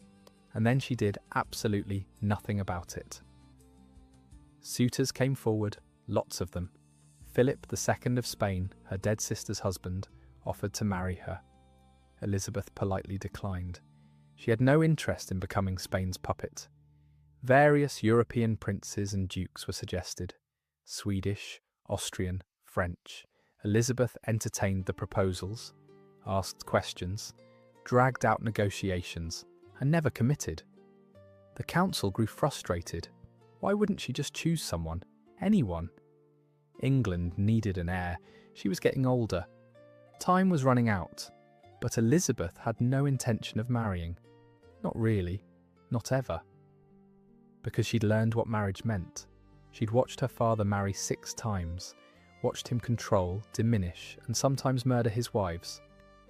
and then she did absolutely nothing about it. Suitors came forward, lots of them. Philip II of Spain, her dead sister's husband, offered to marry her. Elizabeth politely declined. She had no interest in becoming Spain's puppet. Various European princes and dukes were suggested. Swedish, Austrian, French. Elizabeth entertained the proposals, asked questions, dragged out negotiations, and never committed. The council grew frustrated. Why wouldn't she just choose someone? Anyone? England needed an heir. She was getting older. Time was running out. But Elizabeth had no intention of marrying. Not really. Not ever. Because she'd learned what marriage meant. She'd watched her father marry 6 times, watched him control, diminish, and sometimes murder his wives.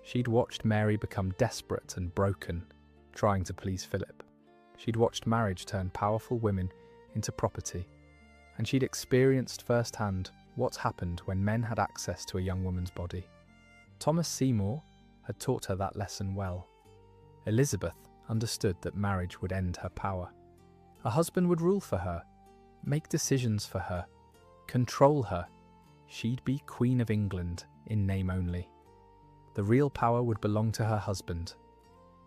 She'd watched Mary become desperate and broken, trying to please Philip. She'd watched marriage turn powerful women into property. And she'd experienced firsthand what happened when men had access to a young woman's body. Thomas Seymour had taught her that lesson well. Elizabeth understood that marriage would end her power. A husband would rule for her, make decisions for her, control her. She'd be Queen of England in name only. The real power would belong to her husband.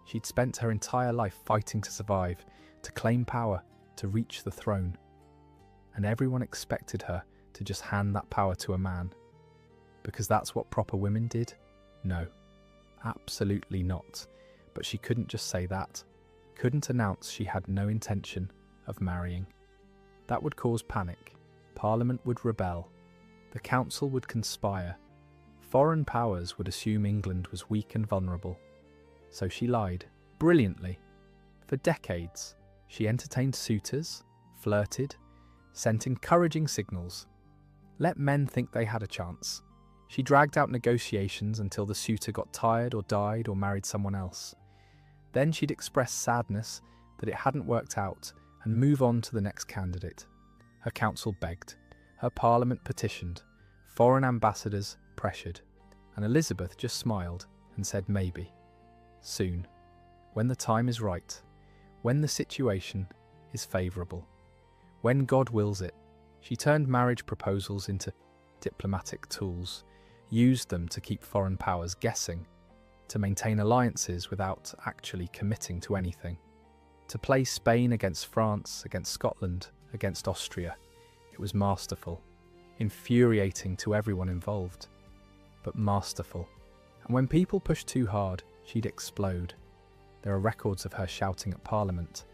She'd spent her entire life fighting to survive, to claim power, to reach the throne. And everyone expected her to just hand that power to a man. Because that's what proper women did? No. Absolutely not. But she couldn't just say that. Couldn't announce she had no intention of marrying. That would cause panic. Parliament would rebel. The council would conspire. Foreign powers would assume England was weak and vulnerable. So she lied, brilliantly. For decades, she entertained suitors, flirted, sent encouraging signals. Let men think they had a chance. She dragged out negotiations until the suitor got tired or died or married someone else. Then she'd express sadness that it hadn't worked out and move on to the next candidate. Her council begged. Her parliament petitioned. Foreign ambassadors pressured. and Elizabeth just smiled and said maybe. Soon, when the time is right, when the situation is favourable, when God wills it, she turned marriage proposals into diplomatic tools, used them to keep foreign powers guessing, to maintain alliances without actually committing to anything, to play Spain against France, against Scotland, against Austria. It was masterful, infuriating to everyone involved, but masterful. And when people pushed too hard, she'd explode. There are records of her shouting at Parliament,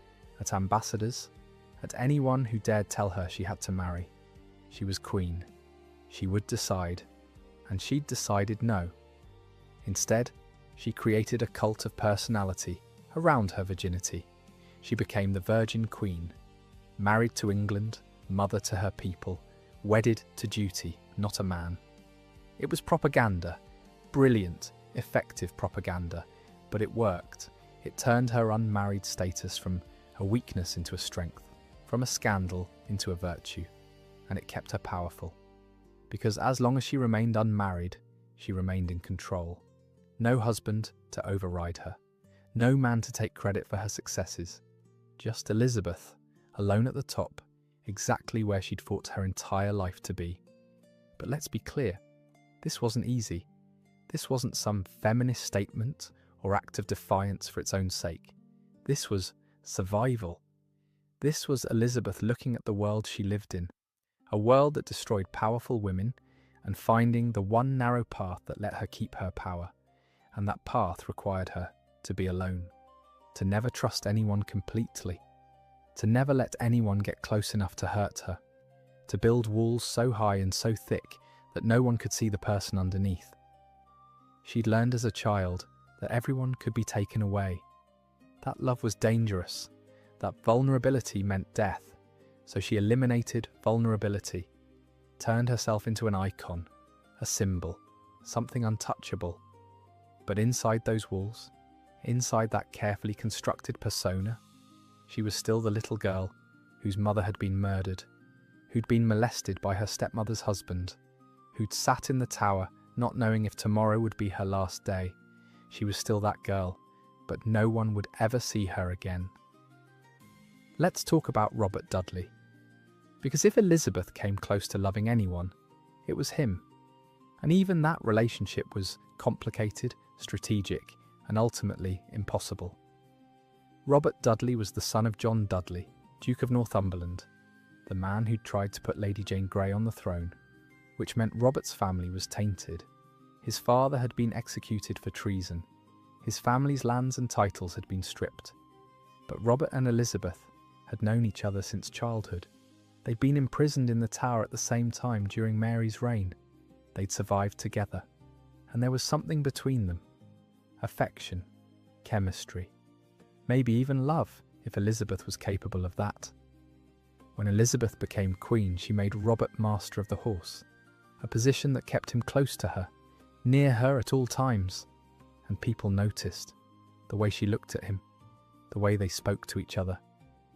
at ambassadors, at anyone who dared tell her she had to marry. She was queen. She would decide, and she'd decided no. Instead, she created a cult of personality around her virginity. She became the Virgin Queen, married to England, mother to her people, wedded to duty, not a man. It was propaganda, brilliant, effective propaganda, but it worked. It turned her unmarried status from a weakness into a strength, from a scandal into a virtue, and it kept her powerful. Because as long as she remained unmarried, she remained in control. No husband to override her, no man to take credit for her successes. Just Elizabeth, alone at the top, exactly where she'd fought her entire life to be. But let's be clear, this wasn't easy. This wasn't some feminist statement or act of defiance for its own sake. This was survival. This was Elizabeth looking at the world she lived in, a world that destroyed powerful women, and finding the one narrow path that let her keep her power. And that path required her to be alone, to never trust anyone completely, to never let anyone get close enough to hurt her, to build walls so high and so thick that no one could see the person underneath. She'd learned as a child that everyone could be taken away. That love was dangerous, that vulnerability meant death, so she eliminated vulnerability, turned herself into an icon, a symbol, something untouchable. But inside those walls, inside that carefully constructed persona, she was still the little girl whose mother had been murdered, who'd been molested by her stepmother's husband, who'd sat in the tower not knowing if tomorrow would be her last day. She was still that girl, but no one would ever see her again. Let's talk about Robert Dudley. Because if Elizabeth came close to loving anyone, it was him. And even that relationship was complicated, strategic, and ultimately impossible. Robert Dudley was the son of John Dudley, Duke of Northumberland, the man who'd tried to put Lady Jane Grey on the throne, which meant Robert's family was tainted. His father had been executed for treason. His family's lands and titles had been stripped. But Robert and Elizabeth had known each other since childhood. They'd been imprisoned in the Tower at the same time during Mary's reign. They'd survived together. And there was something between them. Affection, chemistry, maybe even love, if Elizabeth was capable of that. When Elizabeth became queen, she made Robert master of the horse, a position that kept him close to her, near her at all times. And people noticed the way she looked at him, the way they spoke to each other,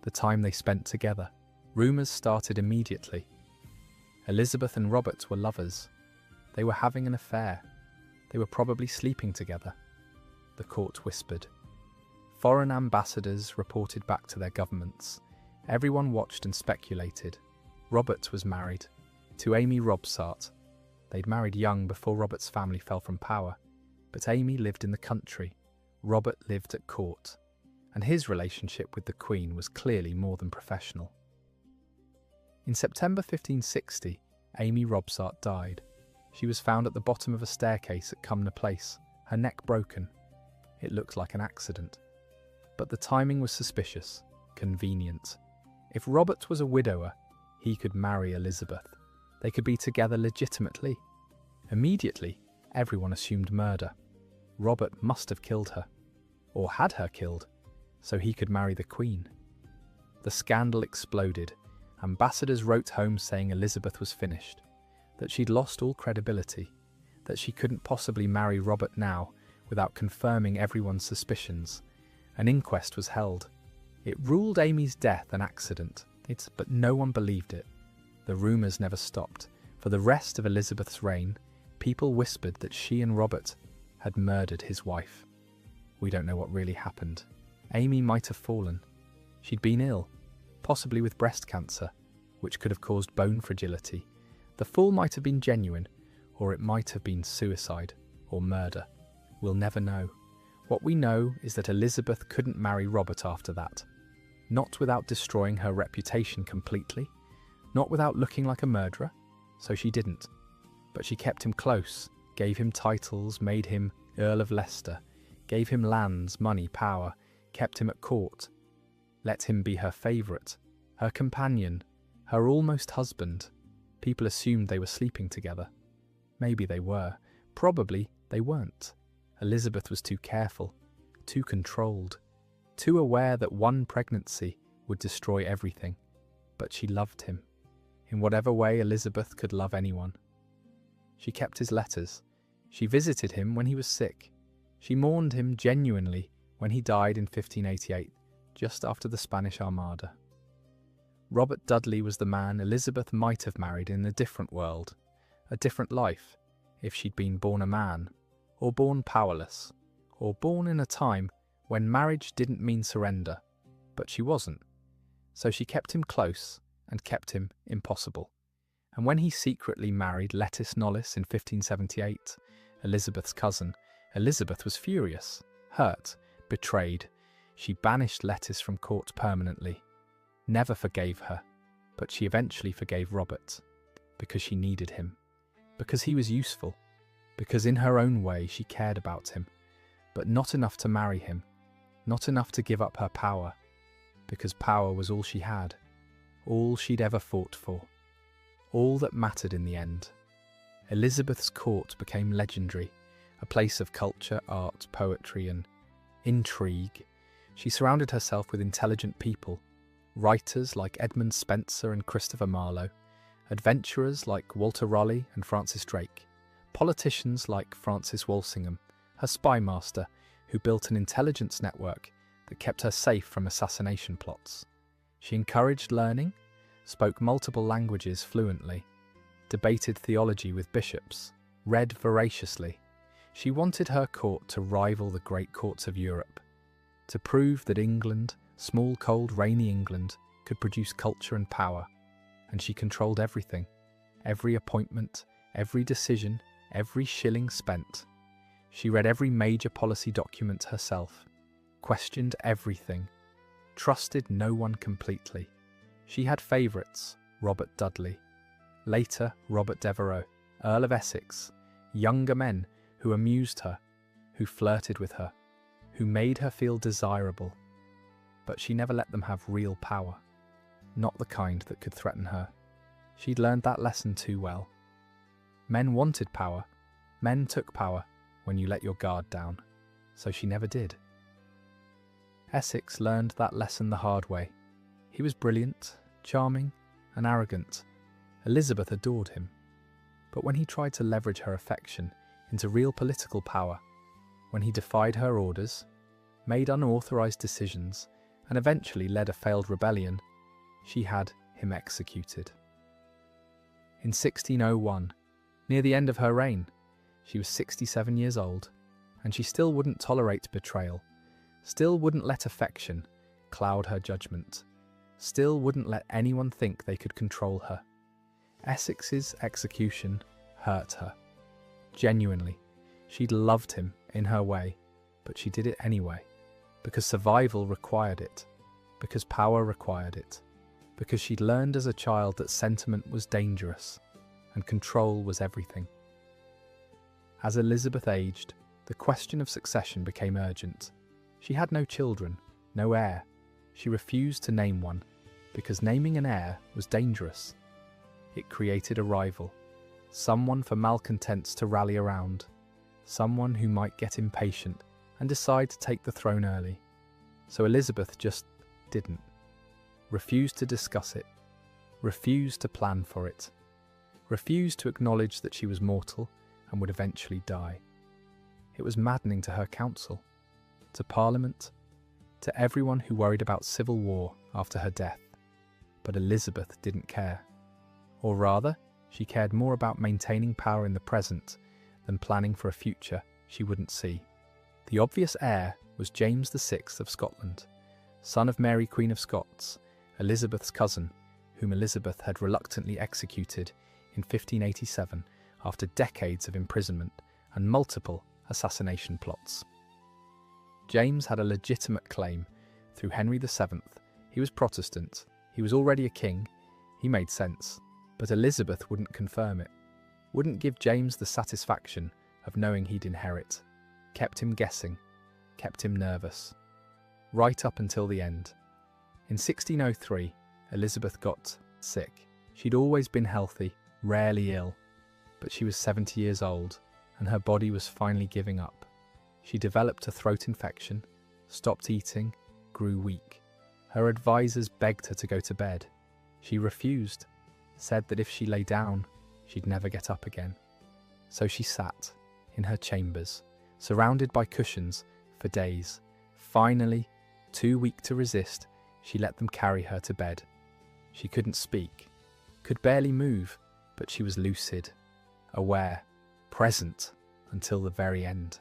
the time they spent together. Rumours started immediately. Elizabeth and Robert were lovers. They were having an affair. They were probably sleeping together. The court whispered. Foreign ambassadors reported back to their governments. Everyone watched and speculated. Robert was married to Amy Robsart. They'd married young before Robert's family fell from power. But Amy lived in the country. Robert lived at court. And his relationship with the Queen was clearly more than professional. In September 1560, Amy Robsart died. She was found at the bottom of a staircase at Cumnor Place, her neck broken. It looked like an accident. But the timing was suspicious, convenient. If Robert was a widower, he could marry Elizabeth. They could be together legitimately. Immediately, everyone assumed murder. Robert must have killed her, or had her killed, so he could marry the Queen. The scandal exploded. Ambassadors wrote home saying Elizabeth was finished, that she'd lost all credibility, that she couldn't possibly marry Robert now without confirming everyone's suspicions. An inquest was held. It ruled Amy's death an accident, but no one believed it. The rumours never stopped. For the rest of Elizabeth's reign, People whispered that she and Robert had murdered his wife. We don't know what really happened. Amy might have fallen. She'd been ill, possibly with breast cancer, which could have caused bone fragility. The fall might have been genuine, or it might have been suicide or murder. We'll never know. What we know is that Elizabeth couldn't marry Robert after that. Not without destroying her reputation completely, not without looking like a murderer, so she didn't. But she kept him close, gave him titles, made him Earl of Leicester, gave him lands, money, power, kept him at court, let him be her favourite, her companion, her almost husband. People assumed they were sleeping together. Maybe they were. Probably they weren't. Elizabeth was too careful, too controlled, too aware that one pregnancy would destroy everything. But she loved him, in whatever way Elizabeth could love anyone. She kept his letters. She visited him when he was sick. She mourned him genuinely when he died in 1588, just after the Spanish Armada. Robert Dudley was the man Elizabeth might have married in a different world, a different life, if she'd been born a man, or born powerless, or born in a time when marriage didn't mean surrender, but she wasn't. So she kept him close and kept him impossible. And when he secretly married Lettice Knollys in 1578, Elizabeth's cousin, Elizabeth was furious, hurt, betrayed. She banished Lettice from court permanently, never forgave her, but she eventually forgave Robert, because she needed him, because he was useful, because in her own way she cared about him, but not enough to marry him, not enough to give up her power, because power was all she had, all she'd ever fought for, all that mattered in the end. Elizabeth's court became legendary, a place of culture, art, poetry, and intrigue. She surrounded herself with intelligent people, writers like Edmund Spenser and Christopher Marlowe, adventurers like Walter Raleigh and Francis Drake, politicians like Francis Walsingham, her spy master, who built an intelligence network that kept her safe from assassination plots. She encouraged learning, spoke multiple languages fluently, debated theology with bishops, read voraciously. She wanted her court to rival the great courts of Europe, to prove that England, small, cold, rainy England, could produce culture and power, and she controlled everything, every appointment, every decision, every shilling spent. She read every major policy document herself, questioned everything, trusted no one completely. She had favourites, Robert Dudley, later Robert Devereux, Earl of Essex, younger men who amused her, who flirted with her, who made her feel desirable. But she never let them have real power, not the kind that could threaten her. She'd learned that lesson too well. Men wanted power, men took power when you let your guard down, so she never did. Essex learned that lesson the hard way. He was brilliant, charming, and arrogant. Elizabeth adored him. But when he tried to leverage her affection into real political power, when he defied her orders, made unauthorized decisions, and eventually led a failed rebellion, she had him executed. In 1601, near the end of her reign, she was 67 years old, and she still wouldn't tolerate betrayal, still wouldn't let affection cloud her judgment, still wouldn't let anyone think they could control her. Essex's execution hurt her. Genuinely, she'd loved him in her way, but she did it anyway, because survival required it, because power required it, because she'd learned as a child that sentiment was dangerous and control was everything. As Elizabeth aged, the question of succession became urgent. She had no children, no heir. She refused to name one, because naming an heir was dangerous. It created a rival, someone for malcontents to rally around, someone who might get impatient and decide to take the throne early. So Elizabeth just didn't. Refused to discuss it, refused to plan for it, refused to acknowledge that she was mortal and would eventually die. It was maddening to her council, to Parliament, to everyone who worried about civil war after her death. But Elizabeth didn't care. Or rather, she cared more about maintaining power in the present than planning for a future she wouldn't see. The obvious heir was James VI of Scotland, son of Mary Queen of Scots, Elizabeth's cousin, whom Elizabeth had reluctantly executed in 1587 after decades of imprisonment and multiple assassination plots. James had a legitimate claim through Henry VII. He was Protestant, he was already a king, he made sense, but Elizabeth wouldn't confirm it, wouldn't give James the satisfaction of knowing he'd inherit, kept him guessing, kept him nervous, right up until the end. In 1603, Elizabeth got sick. She'd always been healthy, rarely ill, but she was 70 years old, and her body was finally giving up. She developed a throat infection, stopped eating, grew weak. Her advisors begged her to go to bed. She refused, said that if she lay down, she'd never get up again. So she sat in her chambers, surrounded by cushions, for days. Finally, too weak to resist, she let them carry her to bed. She couldn't speak, could barely move, but she was lucid, aware, present until the very end.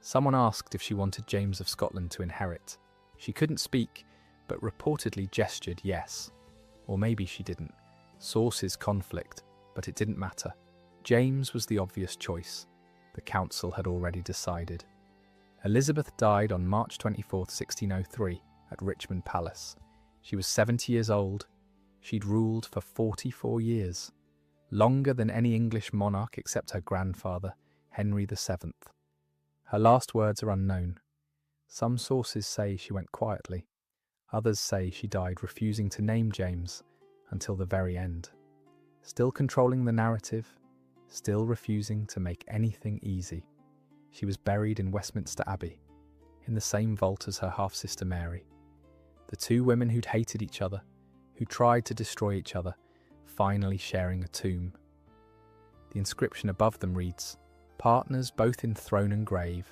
Someone asked if she wanted James of Scotland to inherit. She couldn't speak, but reportedly gestured yes. Or maybe she didn't. Sources conflict, but it didn't matter. James was the obvious choice. The council had already decided. Elizabeth died on March 24, 1603, at Richmond Palace. She was 70 years old. She'd ruled for 44 years, longer than any English monarch except her grandfather, Henry VII. Her last words are unknown. Some sources say she went quietly. Others say she died refusing to name James until the very end. Still controlling the narrative, still refusing to make anything easy. She was buried in Westminster Abbey, in the same vault as her half-sister Mary. The two women who'd hated each other, who tried to destroy each other, finally sharing a tomb. The inscription above them reads, "Partners both in throne and grave,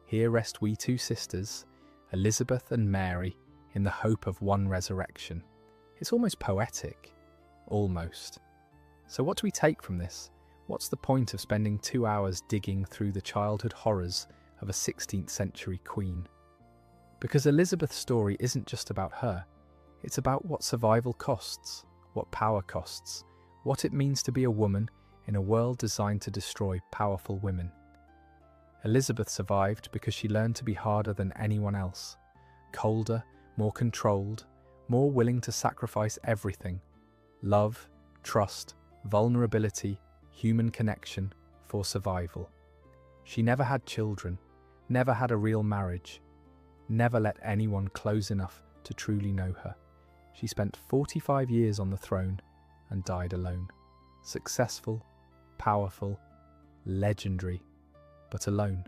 here rest we two sisters, Elizabeth and Mary, in the hope of one resurrection." It's almost poetic. Almost. So what do we take from this? What's the point of spending 2 hours digging through the childhood horrors of a 16th century queen? Because Elizabeth's story isn't just about her. It's about what survival costs, what power costs, what it means to be a woman in a world designed to destroy powerful women. Elizabeth survived because she learned to be harder than anyone else, colder, more controlled, more willing to sacrifice everything: love, trust, vulnerability, human connection, for survival. She never had children, never had a real marriage, never let anyone close enough to truly know her. She spent 45 years on the throne and died alone. Successful, powerful, legendary, but alone.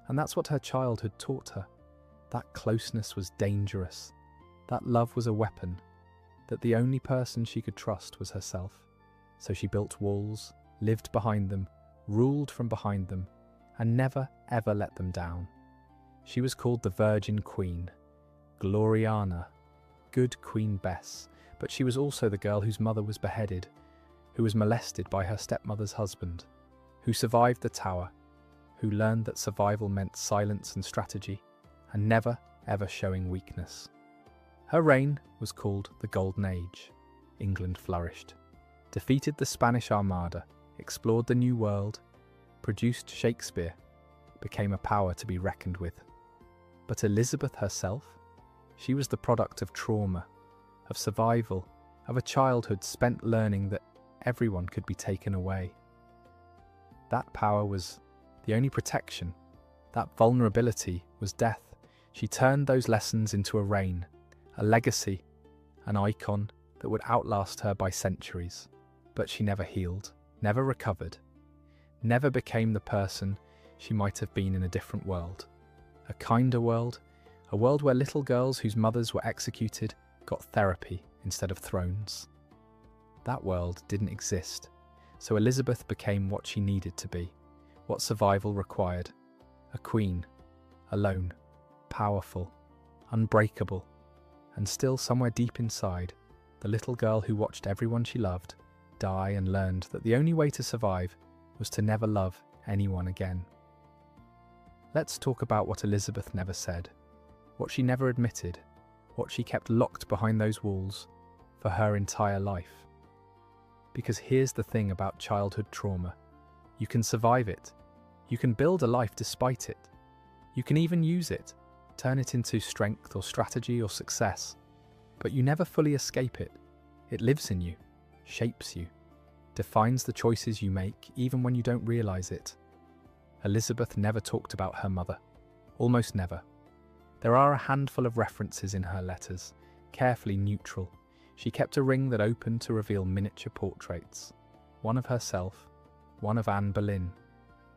And that's what her childhood taught her. That closeness was dangerous. That love was a weapon. That the only person she could trust was herself. So she built walls, lived behind them, ruled from behind them, and never ever let them down. She was called the Virgin Queen, Gloriana, good Queen Bess, but she was also the girl whose mother was beheaded, who was molested by her stepmother's husband, who survived the tower, who learned that survival meant silence and strategy, and never ever showing weakness. Her reign was called the Golden Age. England flourished, defeated the Spanish Armada, explored the New World, produced Shakespeare, became a power to be reckoned with. But Elizabeth herself, she was the product of trauma, of survival, of a childhood spent learning that everyone could be taken away. That power was the only protection. That vulnerability was death. She turned those lessons into a reign, a legacy, an icon that would outlast her by centuries. But she never healed, never recovered, never became the person she might have been in a different world. A kinder world, a world where little girls whose mothers were executed got therapy instead of thrones. That world didn't exist, so Elizabeth became what she needed to be, what survival required: a queen, alone, powerful, unbreakable, and still somewhere deep inside, the little girl who watched everyone she loved die and learned that the only way to survive was to never love anyone again. Let's talk about what Elizabeth never said, what she never admitted, what she kept locked behind those walls for her entire life. Because here's the thing about childhood trauma. You can survive it. You can build a life despite it. You can even use it, turn it into strength or strategy or success. But you never fully escape it. It lives in you, shapes you, defines the choices you make even when you don't realize it. Elizabeth never talked about her mother. Almost never. There are a handful of references in her letters, carefully neutral. She kept a ring that opened to reveal miniature portraits. One of herself, one of Anne Boleyn.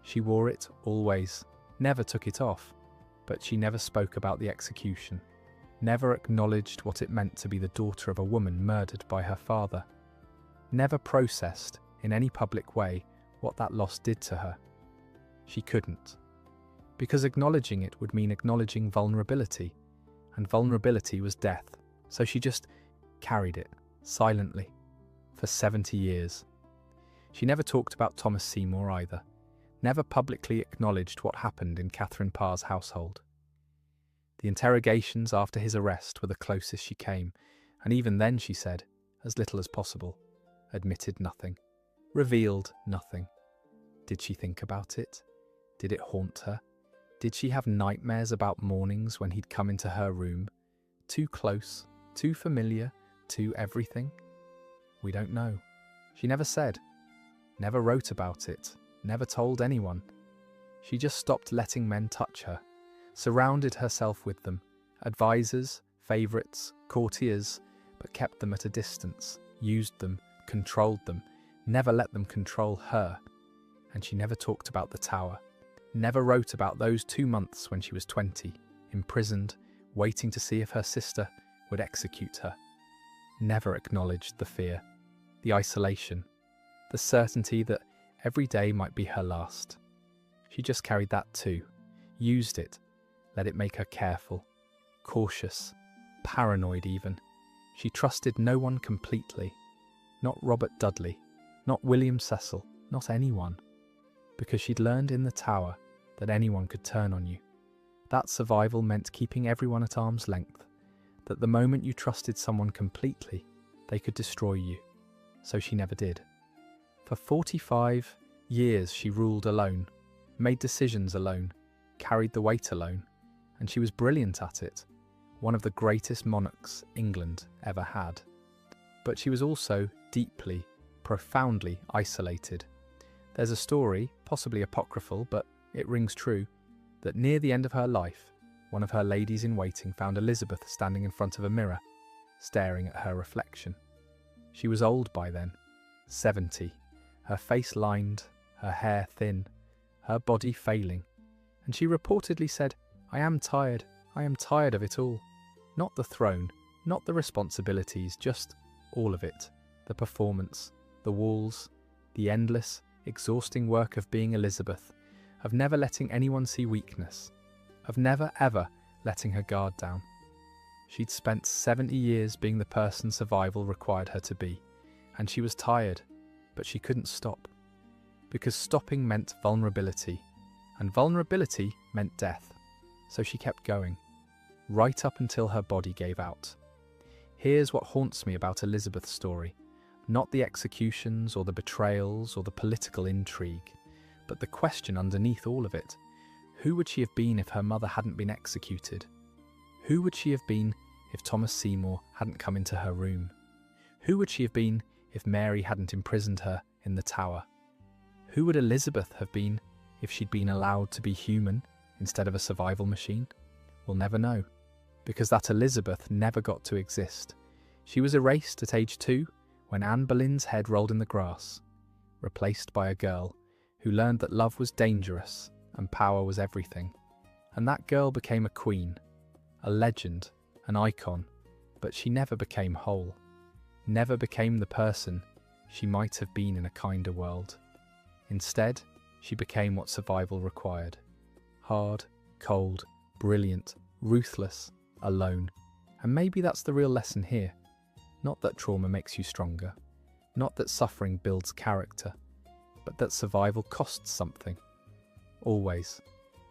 She wore it always, never took it off, but she never spoke about the execution, never acknowledged what it meant to be the daughter of a woman murdered by her father, never processed, in any public way, what that loss did to her. She couldn't. Because acknowledging it would mean acknowledging vulnerability, and vulnerability was death, so she just carried it, silently, for 70 years. She never talked about Thomas Seymour either, never publicly acknowledged what happened in Catherine Parr's household. The interrogations after his arrest were the closest she came, and even then, she said, as little as possible, admitted nothing, revealed nothing. Did she think about it? Did it haunt her? Did she have nightmares about mornings when he'd come into her room, too close, too familiar, too everything? We don't know. She never said, never wrote about it, never told anyone. She just stopped letting men touch her, surrounded herself with them, advisors, favourites, courtiers, but kept them at a distance, used them, controlled them, never let them control her. And she never talked about the Tower, never wrote about those 2 months when she was 20, imprisoned, waiting to see if her sister would execute her. Never acknowledged the fear, the isolation, the certainty that every day might be her last. She just carried that too, used it, let it make her careful, cautious, paranoid even. She trusted no one completely, not Robert Dudley, not William Cecil, not anyone, because she'd learned in the Tower that anyone could turn on you. That survival meant keeping everyone at arm's length, that the moment you trusted someone completely, they could destroy you. So she never did. For 45 years she ruled alone, made decisions alone, carried the weight alone, and she was brilliant at it, one of the greatest monarchs England ever had. But she was also deeply, profoundly isolated. There's a story, possibly apocryphal, but it rings true, that near the end of her life, one of her ladies-in-waiting found Elizabeth standing in front of a mirror, staring at her reflection. She was old by then, 70, her face lined, her hair thin, her body failing, and she reportedly said, I am tired of it all. Not the throne, not the responsibilities, just all of it. The performance, the walls, the endless, exhausting work of being Elizabeth, of never letting anyone see weakness, of never ever letting her guard down. She'd spent 70 years being the person survival required her to be, and she was tired, but she couldn't stop. Because stopping meant vulnerability, and vulnerability meant death. So she kept going, right up until her body gave out. Here's what haunts me about Elizabeth's story. Not the executions or the betrayals or the political intrigue, but the question underneath all of it. Who would she have been if her mother hadn't been executed? Who would she have been if Thomas Seymour hadn't come into her room? Who would she have been if Mary hadn't imprisoned her in the Tower? Who would Elizabeth have been if she'd been allowed to be human instead of a survival machine? We'll never know, because that Elizabeth never got to exist. She was erased at age 2 when Anne Boleyn's head rolled in the grass, replaced by a girl who learned that love was dangerous and power was everything. And that girl became a queen, a legend, an icon, but she never became whole, never became the person she might have been in a kinder world. Instead, she became what survival required. Hard, cold, brilliant, ruthless, alone. And maybe that's the real lesson here. Not that trauma makes you stronger, not that suffering builds character, but that survival costs something. always.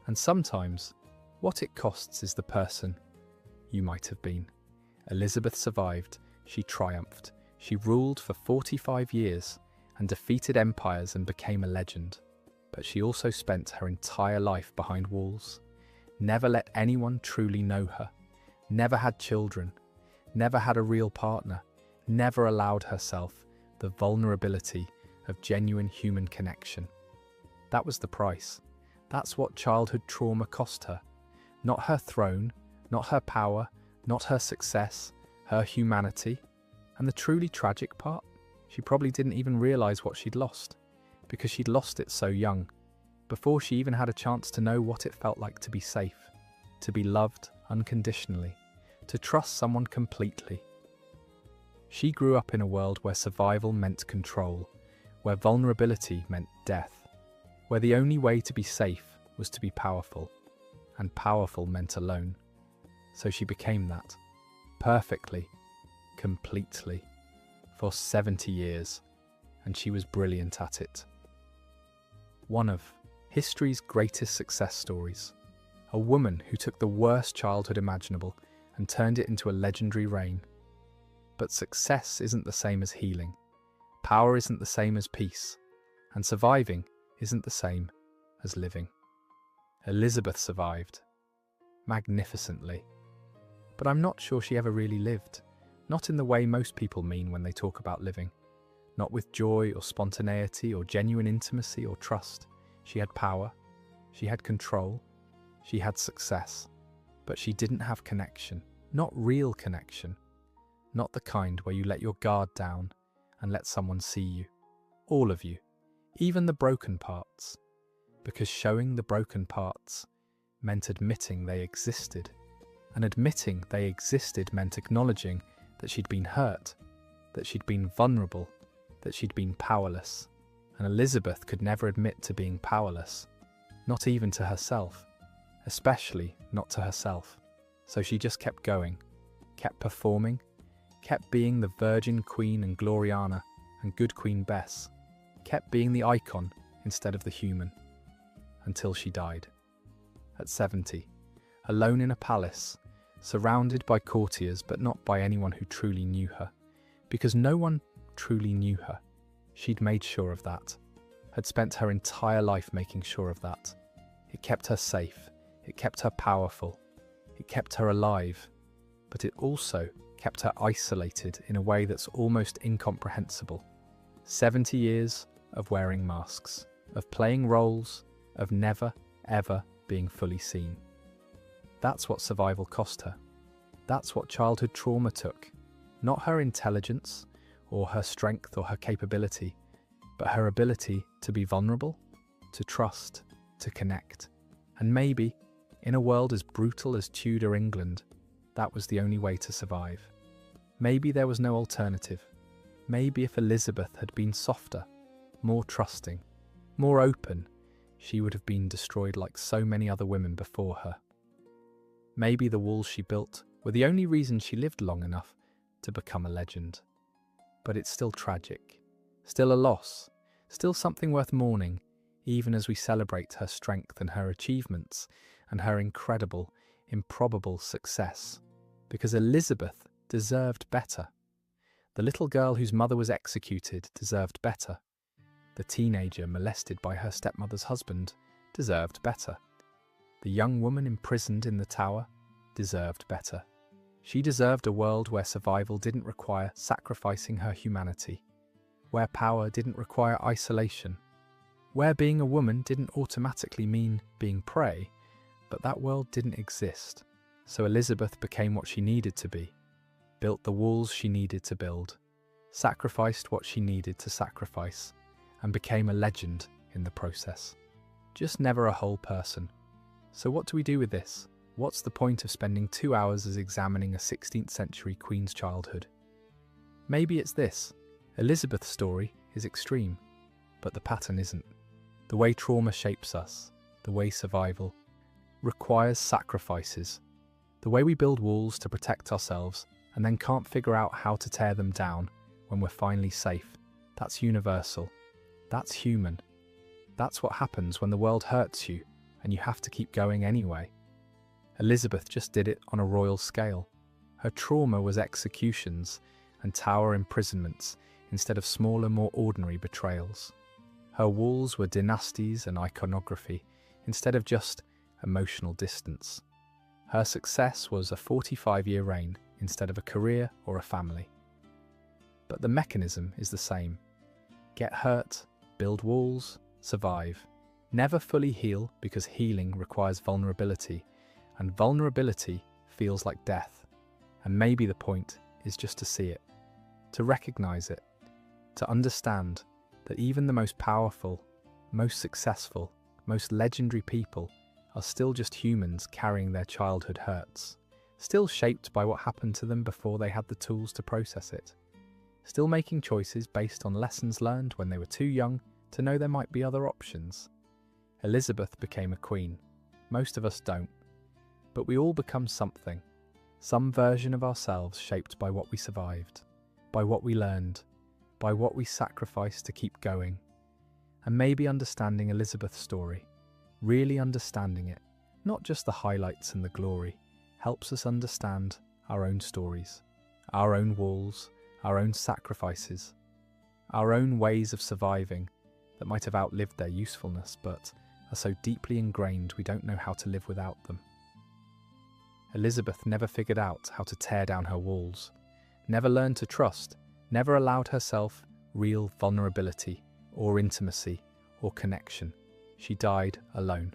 And sometimes, what it costs is the person you might have been. Elizabeth survived, she triumphed, she ruled for 45 years and defeated empires and became a legend. But she also spent her entire life behind walls, never let anyone truly know her, never had children, never had a real partner, never allowed herself the vulnerability of genuine human connection. That was the price. That's what childhood trauma cost her. Not her throne, not her power, not her success, her humanity. And the truly tragic part? She probably didn't even realize what she'd lost, because she'd lost it so young, before she even had a chance to know what it felt like to be safe, to be loved unconditionally, to trust someone completely. She grew up in a world where survival meant control, where vulnerability meant death, where the only way to be safe was to be powerful, and powerful meant alone. So she became that, perfectly, completely, for 70 years, and she was brilliant at it. One of history's greatest success stories, a woman who took the worst childhood imaginable and turned it into a legendary reign. But success isn't the same as healing, power isn't the same as peace, and surviving isn't the same as living. Elizabeth survived, magnificently, but I'm not sure she ever really lived, not in the way most people mean when they talk about living, not with joy or spontaneity or genuine intimacy or trust. She had power, she had control, she had success, but she didn't have connection, not real connection, not the kind where you let your guard down and let someone see you, all of you, even the broken parts, because showing the broken parts meant admitting they existed, and admitting they existed meant acknowledging that she'd been hurt, that she'd been vulnerable, that she'd been powerless. And Elizabeth could never admit to being powerless, not even to herself, especially not to herself. So she just kept going, kept performing, kept being the Virgin Queen and Gloriana and Good Queen Bess, kept being the icon instead of the human, until she died. At 70, alone in a palace, surrounded by courtiers but not by anyone who truly knew her, because no one truly knew her. She'd made sure of that, had spent her entire life making sure of that. It kept her safe, it kept her powerful, it kept her alive, but it also kept her isolated in a way that's almost incomprehensible. 70 years of wearing masks, of playing roles, of never, ever being fully seen. That's what survival cost her. That's what childhood trauma took. Not her intelligence, or her strength or her capability, but her ability to be vulnerable, to trust, to connect. And maybe, in a world as brutal as Tudor England, that was the only way to survive. Maybe there was no alternative. Maybe if Elizabeth had been softer, more trusting, more open, she would have been destroyed like so many other women before her. Maybe the walls she built were the only reason she lived long enough to become a legend. But it's still tragic, still a loss, still something worth mourning, even as we celebrate her strength and her achievements and her incredible, improbable success. Because Elizabeth deserved better. The little girl whose mother was executed deserved better. The teenager molested by her stepmother's husband deserved better. The young woman imprisoned in the tower deserved better. She deserved a world where survival didn't require sacrificing her humanity, where power didn't require isolation, where being a woman didn't automatically mean being prey, but that world didn't exist. So Elizabeth became what she needed to be, built the walls she needed to build, sacrificed what she needed to sacrifice, and became a legend in the process. Just never a whole person. So what do we do with this? What's the point of spending 2 hours as examining a 16th century queen's childhood? Maybe it's this. Elizabeth's story is extreme, but the pattern isn't. The way trauma shapes us, the way survival requires sacrifices, the way we build walls to protect ourselves and then can't figure out how to tear them down when we're finally safe, that's universal. That's human. That's what happens when the world hurts you and you have to keep going anyway. Elizabeth just did it on a royal scale. Her trauma was executions and tower imprisonments instead of smaller, more ordinary betrayals. Her walls were dynasties and iconography instead of just emotional distance. Her success was a 45-year reign instead of a career or a family. But the mechanism is the same. Get hurt, build walls, survive. Never fully heal because healing requires vulnerability, and vulnerability feels like death. And maybe the point is just to see it, to recognize it, to understand that even the most powerful, most successful, most legendary people are still just humans carrying their childhood hurts, still shaped by what happened to them before they had the tools to process it, still making choices based on lessons learned when they were too young to know there might be other options. Elizabeth became a queen. Most of us don't. But we all become something, some version of ourselves shaped by what we survived, by what we learned, by what we sacrificed to keep going. And maybe understanding Elizabeth's story, really understanding it, not just the highlights and the glory, helps us understand our own stories, our own walls, our own sacrifices, our own ways of surviving that might have outlived their usefulness but are so deeply ingrained we don't know how to live without them. Elizabeth never figured out how to tear down her walls, never learned to trust, never allowed herself real vulnerability or intimacy or connection. She died alone,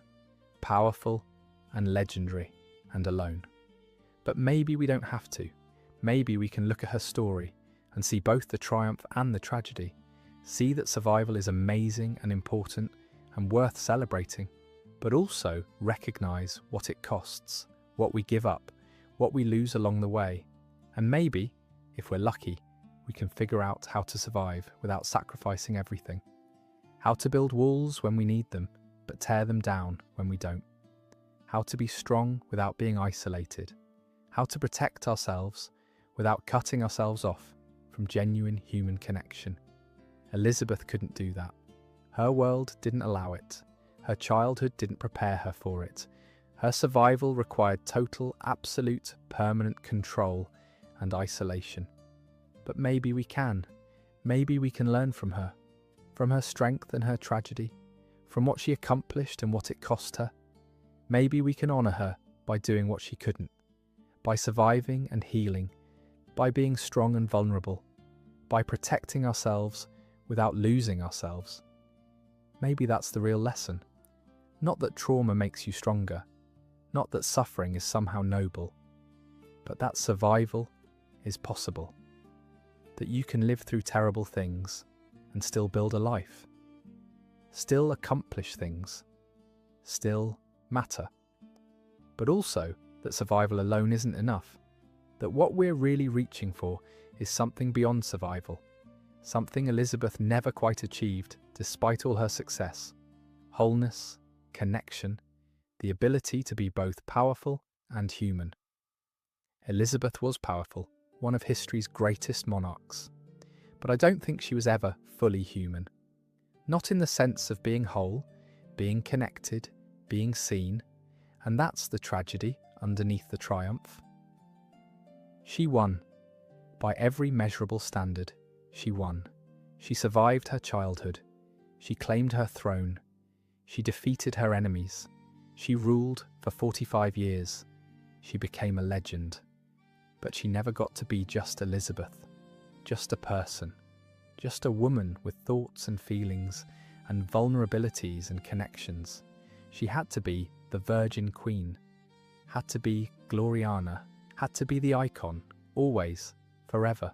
powerful and legendary and alone. But maybe we don't have to. Maybe we can look at her story and see both the triumph and the tragedy, see that survival is amazing and important and worth celebrating, but also recognize what it costs, what we give up, what we lose along the way. And maybe, if we're lucky, we can figure out how to survive without sacrificing everything. How to build walls when we need them, but tear them down when we don't. How to be strong without being isolated. How to protect ourselves without cutting ourselves off from genuine human connection. Elizabeth couldn't do that. Her world didn't allow it. Her childhood didn't prepare her for it. Her survival required total, absolute, permanent control and isolation. But maybe we can. Maybe we can learn from her strength and her tragedy, from what she accomplished and what it cost her. Maybe we can honour her by doing what she couldn't, by surviving and healing, by being strong and vulnerable, by protecting ourselves without losing ourselves. Maybe that's the real lesson. Not that trauma makes you stronger, not that suffering is somehow noble, but that survival is possible. That you can live through terrible things and still build a life, still accomplish things, still matter. But also that survival alone isn't enough, that what we're really reaching for is something beyond survival, something Elizabeth never quite achieved despite all her success: wholeness, connection, the ability to be both powerful and human. Elizabeth was powerful, one of history's greatest monarchs, but I don't think she was ever fully human. Not in the sense of being whole, being connected, being seen, and that's the tragedy underneath the triumph. She won. By every measurable standard, she won. She survived her childhood. She claimed her throne. She defeated her enemies. She ruled for 45 years. She became a legend. But she never got to be just Elizabeth, just a person, just a woman with thoughts and feelings and vulnerabilities and connections. She had to be the Virgin Queen, had to be Gloriana, had to be the icon, always, forever,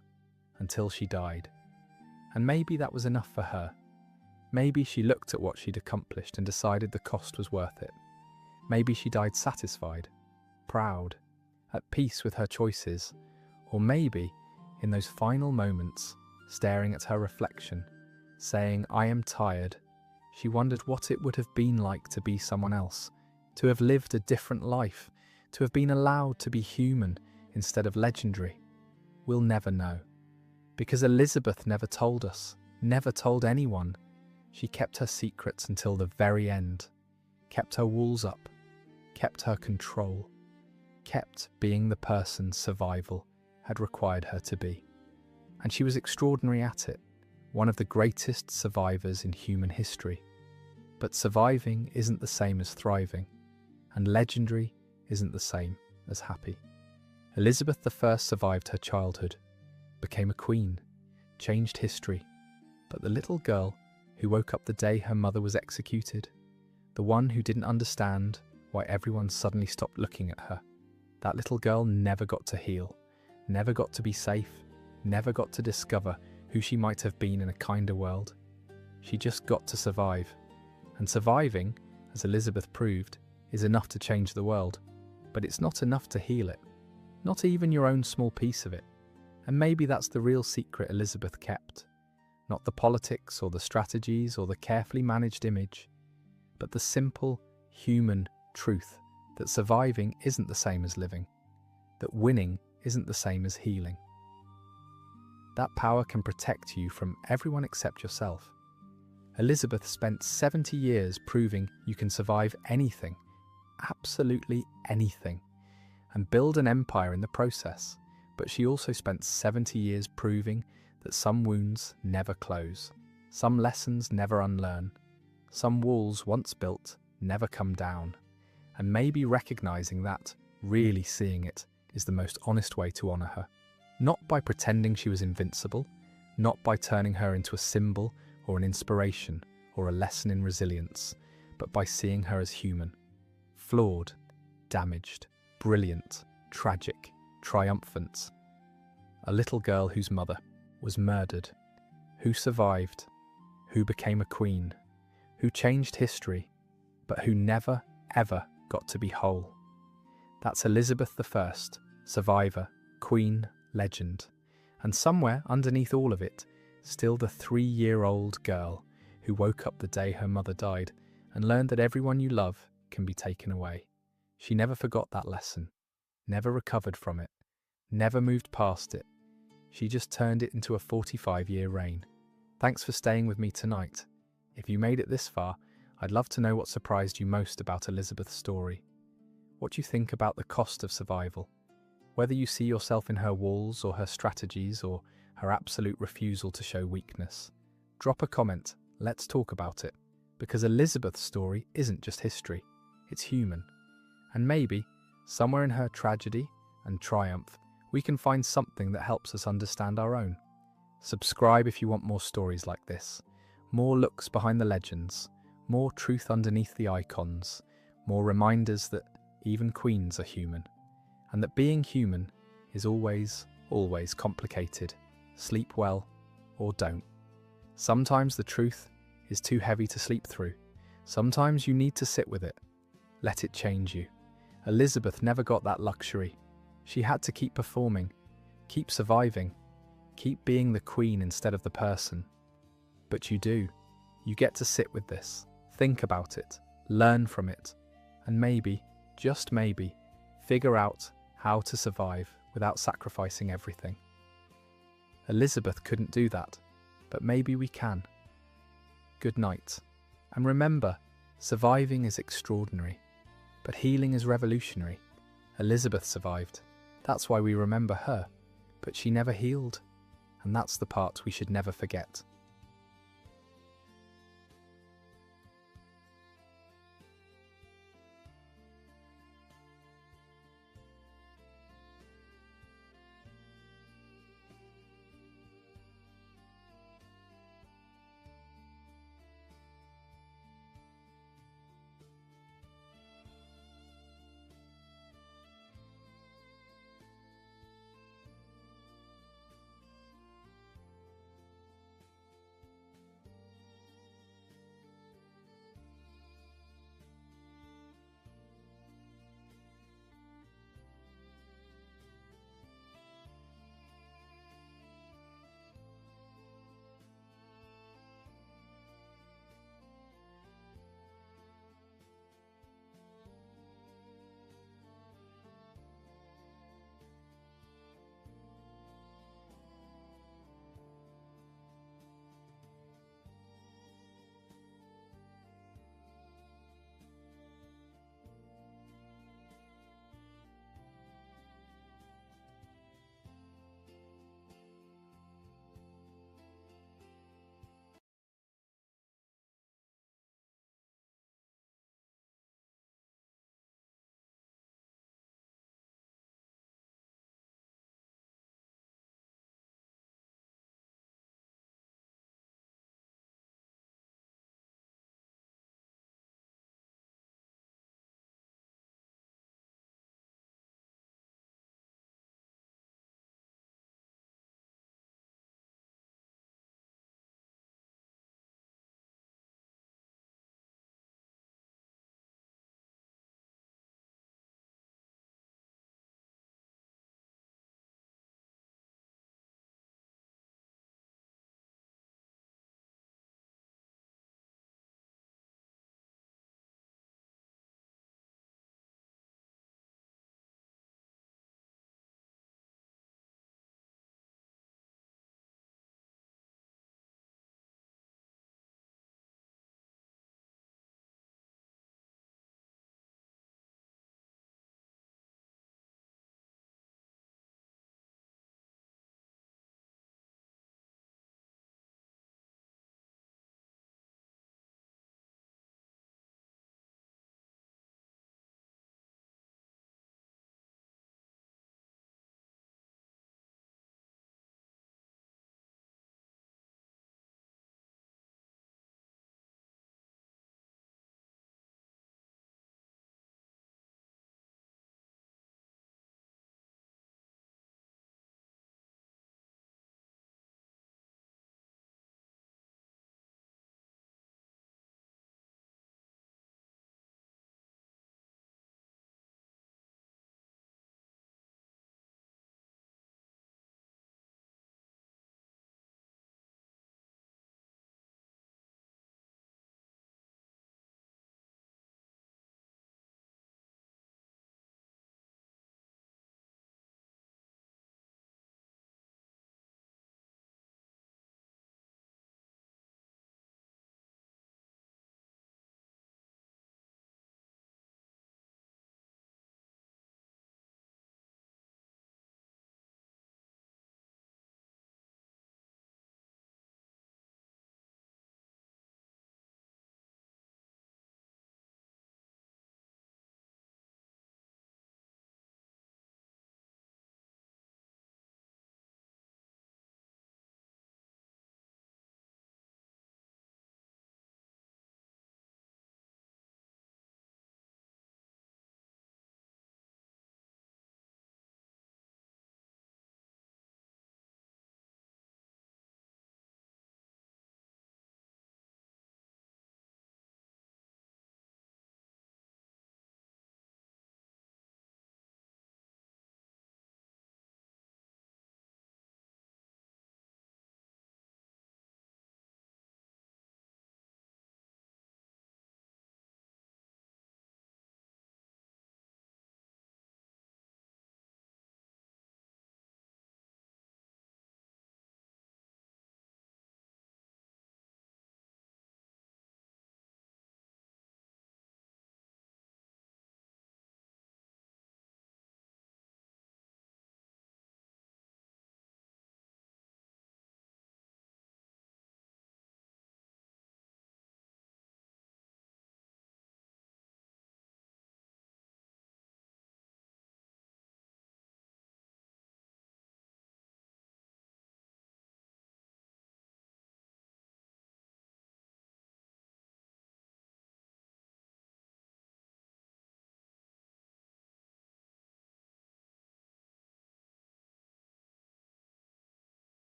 until she died. And maybe that was enough for her. Maybe she looked at what she'd accomplished and decided the cost was worth it. Maybe she died satisfied, proud, at peace with her choices, or maybe, in those final moments, staring at her reflection, saying, "I am tired," she wondered what it would have been like to be someone else, to have lived a different life, to have been allowed to be human instead of legendary. We'll never know. Because Elizabeth never told us, never told anyone. She kept her secrets until the very end, kept her walls up, kept her control, kept being the person survival had required her to be. And she was extraordinary at it, one of the greatest survivors in human history. But surviving isn't the same as thriving, and legendary isn't the same as happy. Elizabeth I survived her childhood, became a queen, changed history, but the little girl who woke up the day her mother was executed, the one who didn't understand why everyone suddenly stopped looking at her, that little girl never got to heal, never got to be safe, never got to discover who she might have been in a kinder world. She just got to survive. And surviving, as Elizabeth proved, is enough to change the world. But it's not enough to heal it. Not even your own small piece of it. And maybe that's the real secret Elizabeth kept. Not the politics or the strategies or the carefully managed image, but the simple, human truth that surviving isn't the same as living. That winning isn't the same as healing. That power can protect you from everyone except yourself. Elizabeth spent 70 years proving you can survive anything, absolutely anything, and build an empire in the process. But she also spent 70 years proving that some wounds never close, some lessons never unlearn, some walls once built never come down. And maybe recognizing that, really seeing it, is the most honest way to honor her. Not by pretending she was invincible, not by turning her into a symbol or an inspiration or a lesson in resilience, but by seeing her as human. Flawed, damaged, brilliant, tragic, triumphant. A little girl whose mother was murdered, who survived, who became a queen, who changed history, but who never, ever got to be whole. That's Elizabeth I, survivor, queen, legend, and somewhere underneath all of it, still the 3-year-old girl who woke up the day her mother died and learned that everyone you love can be taken away. She never forgot that lesson, never recovered from it, never moved past it. She just turned it into a 45-year reign. Thanks for staying with me tonight. If you made it this far, I'd love to know what surprised you most about Elizabeth's story. What do you think about the cost of survival? Whether you see yourself in her walls or her strategies or her absolute refusal to show weakness. Drop a comment, let's talk about it. Because Elizabeth's story isn't just history, it's human. And maybe, somewhere in her tragedy and triumph, we can find something that helps us understand our own. Subscribe if you want more stories like this. More looks behind the legends, more truth underneath the icons, more reminders that even queens are human. And that being human is always, always complicated. Sleep well, or don't. Sometimes the truth is too heavy to sleep through. Sometimes you need to sit with it. Let it change you. Elizabeth never got that luxury. She had to keep performing, keep surviving, keep being the queen instead of the person. But you do. You get to sit with this, think about it, learn from it, and maybe, just maybe, figure out how to survive without sacrificing everything. Elizabeth couldn't do that, but maybe we can. Good night. And remember, surviving is extraordinary, but healing is revolutionary. Elizabeth survived. That's why we remember her, but she never healed. And that's the part we should never forget.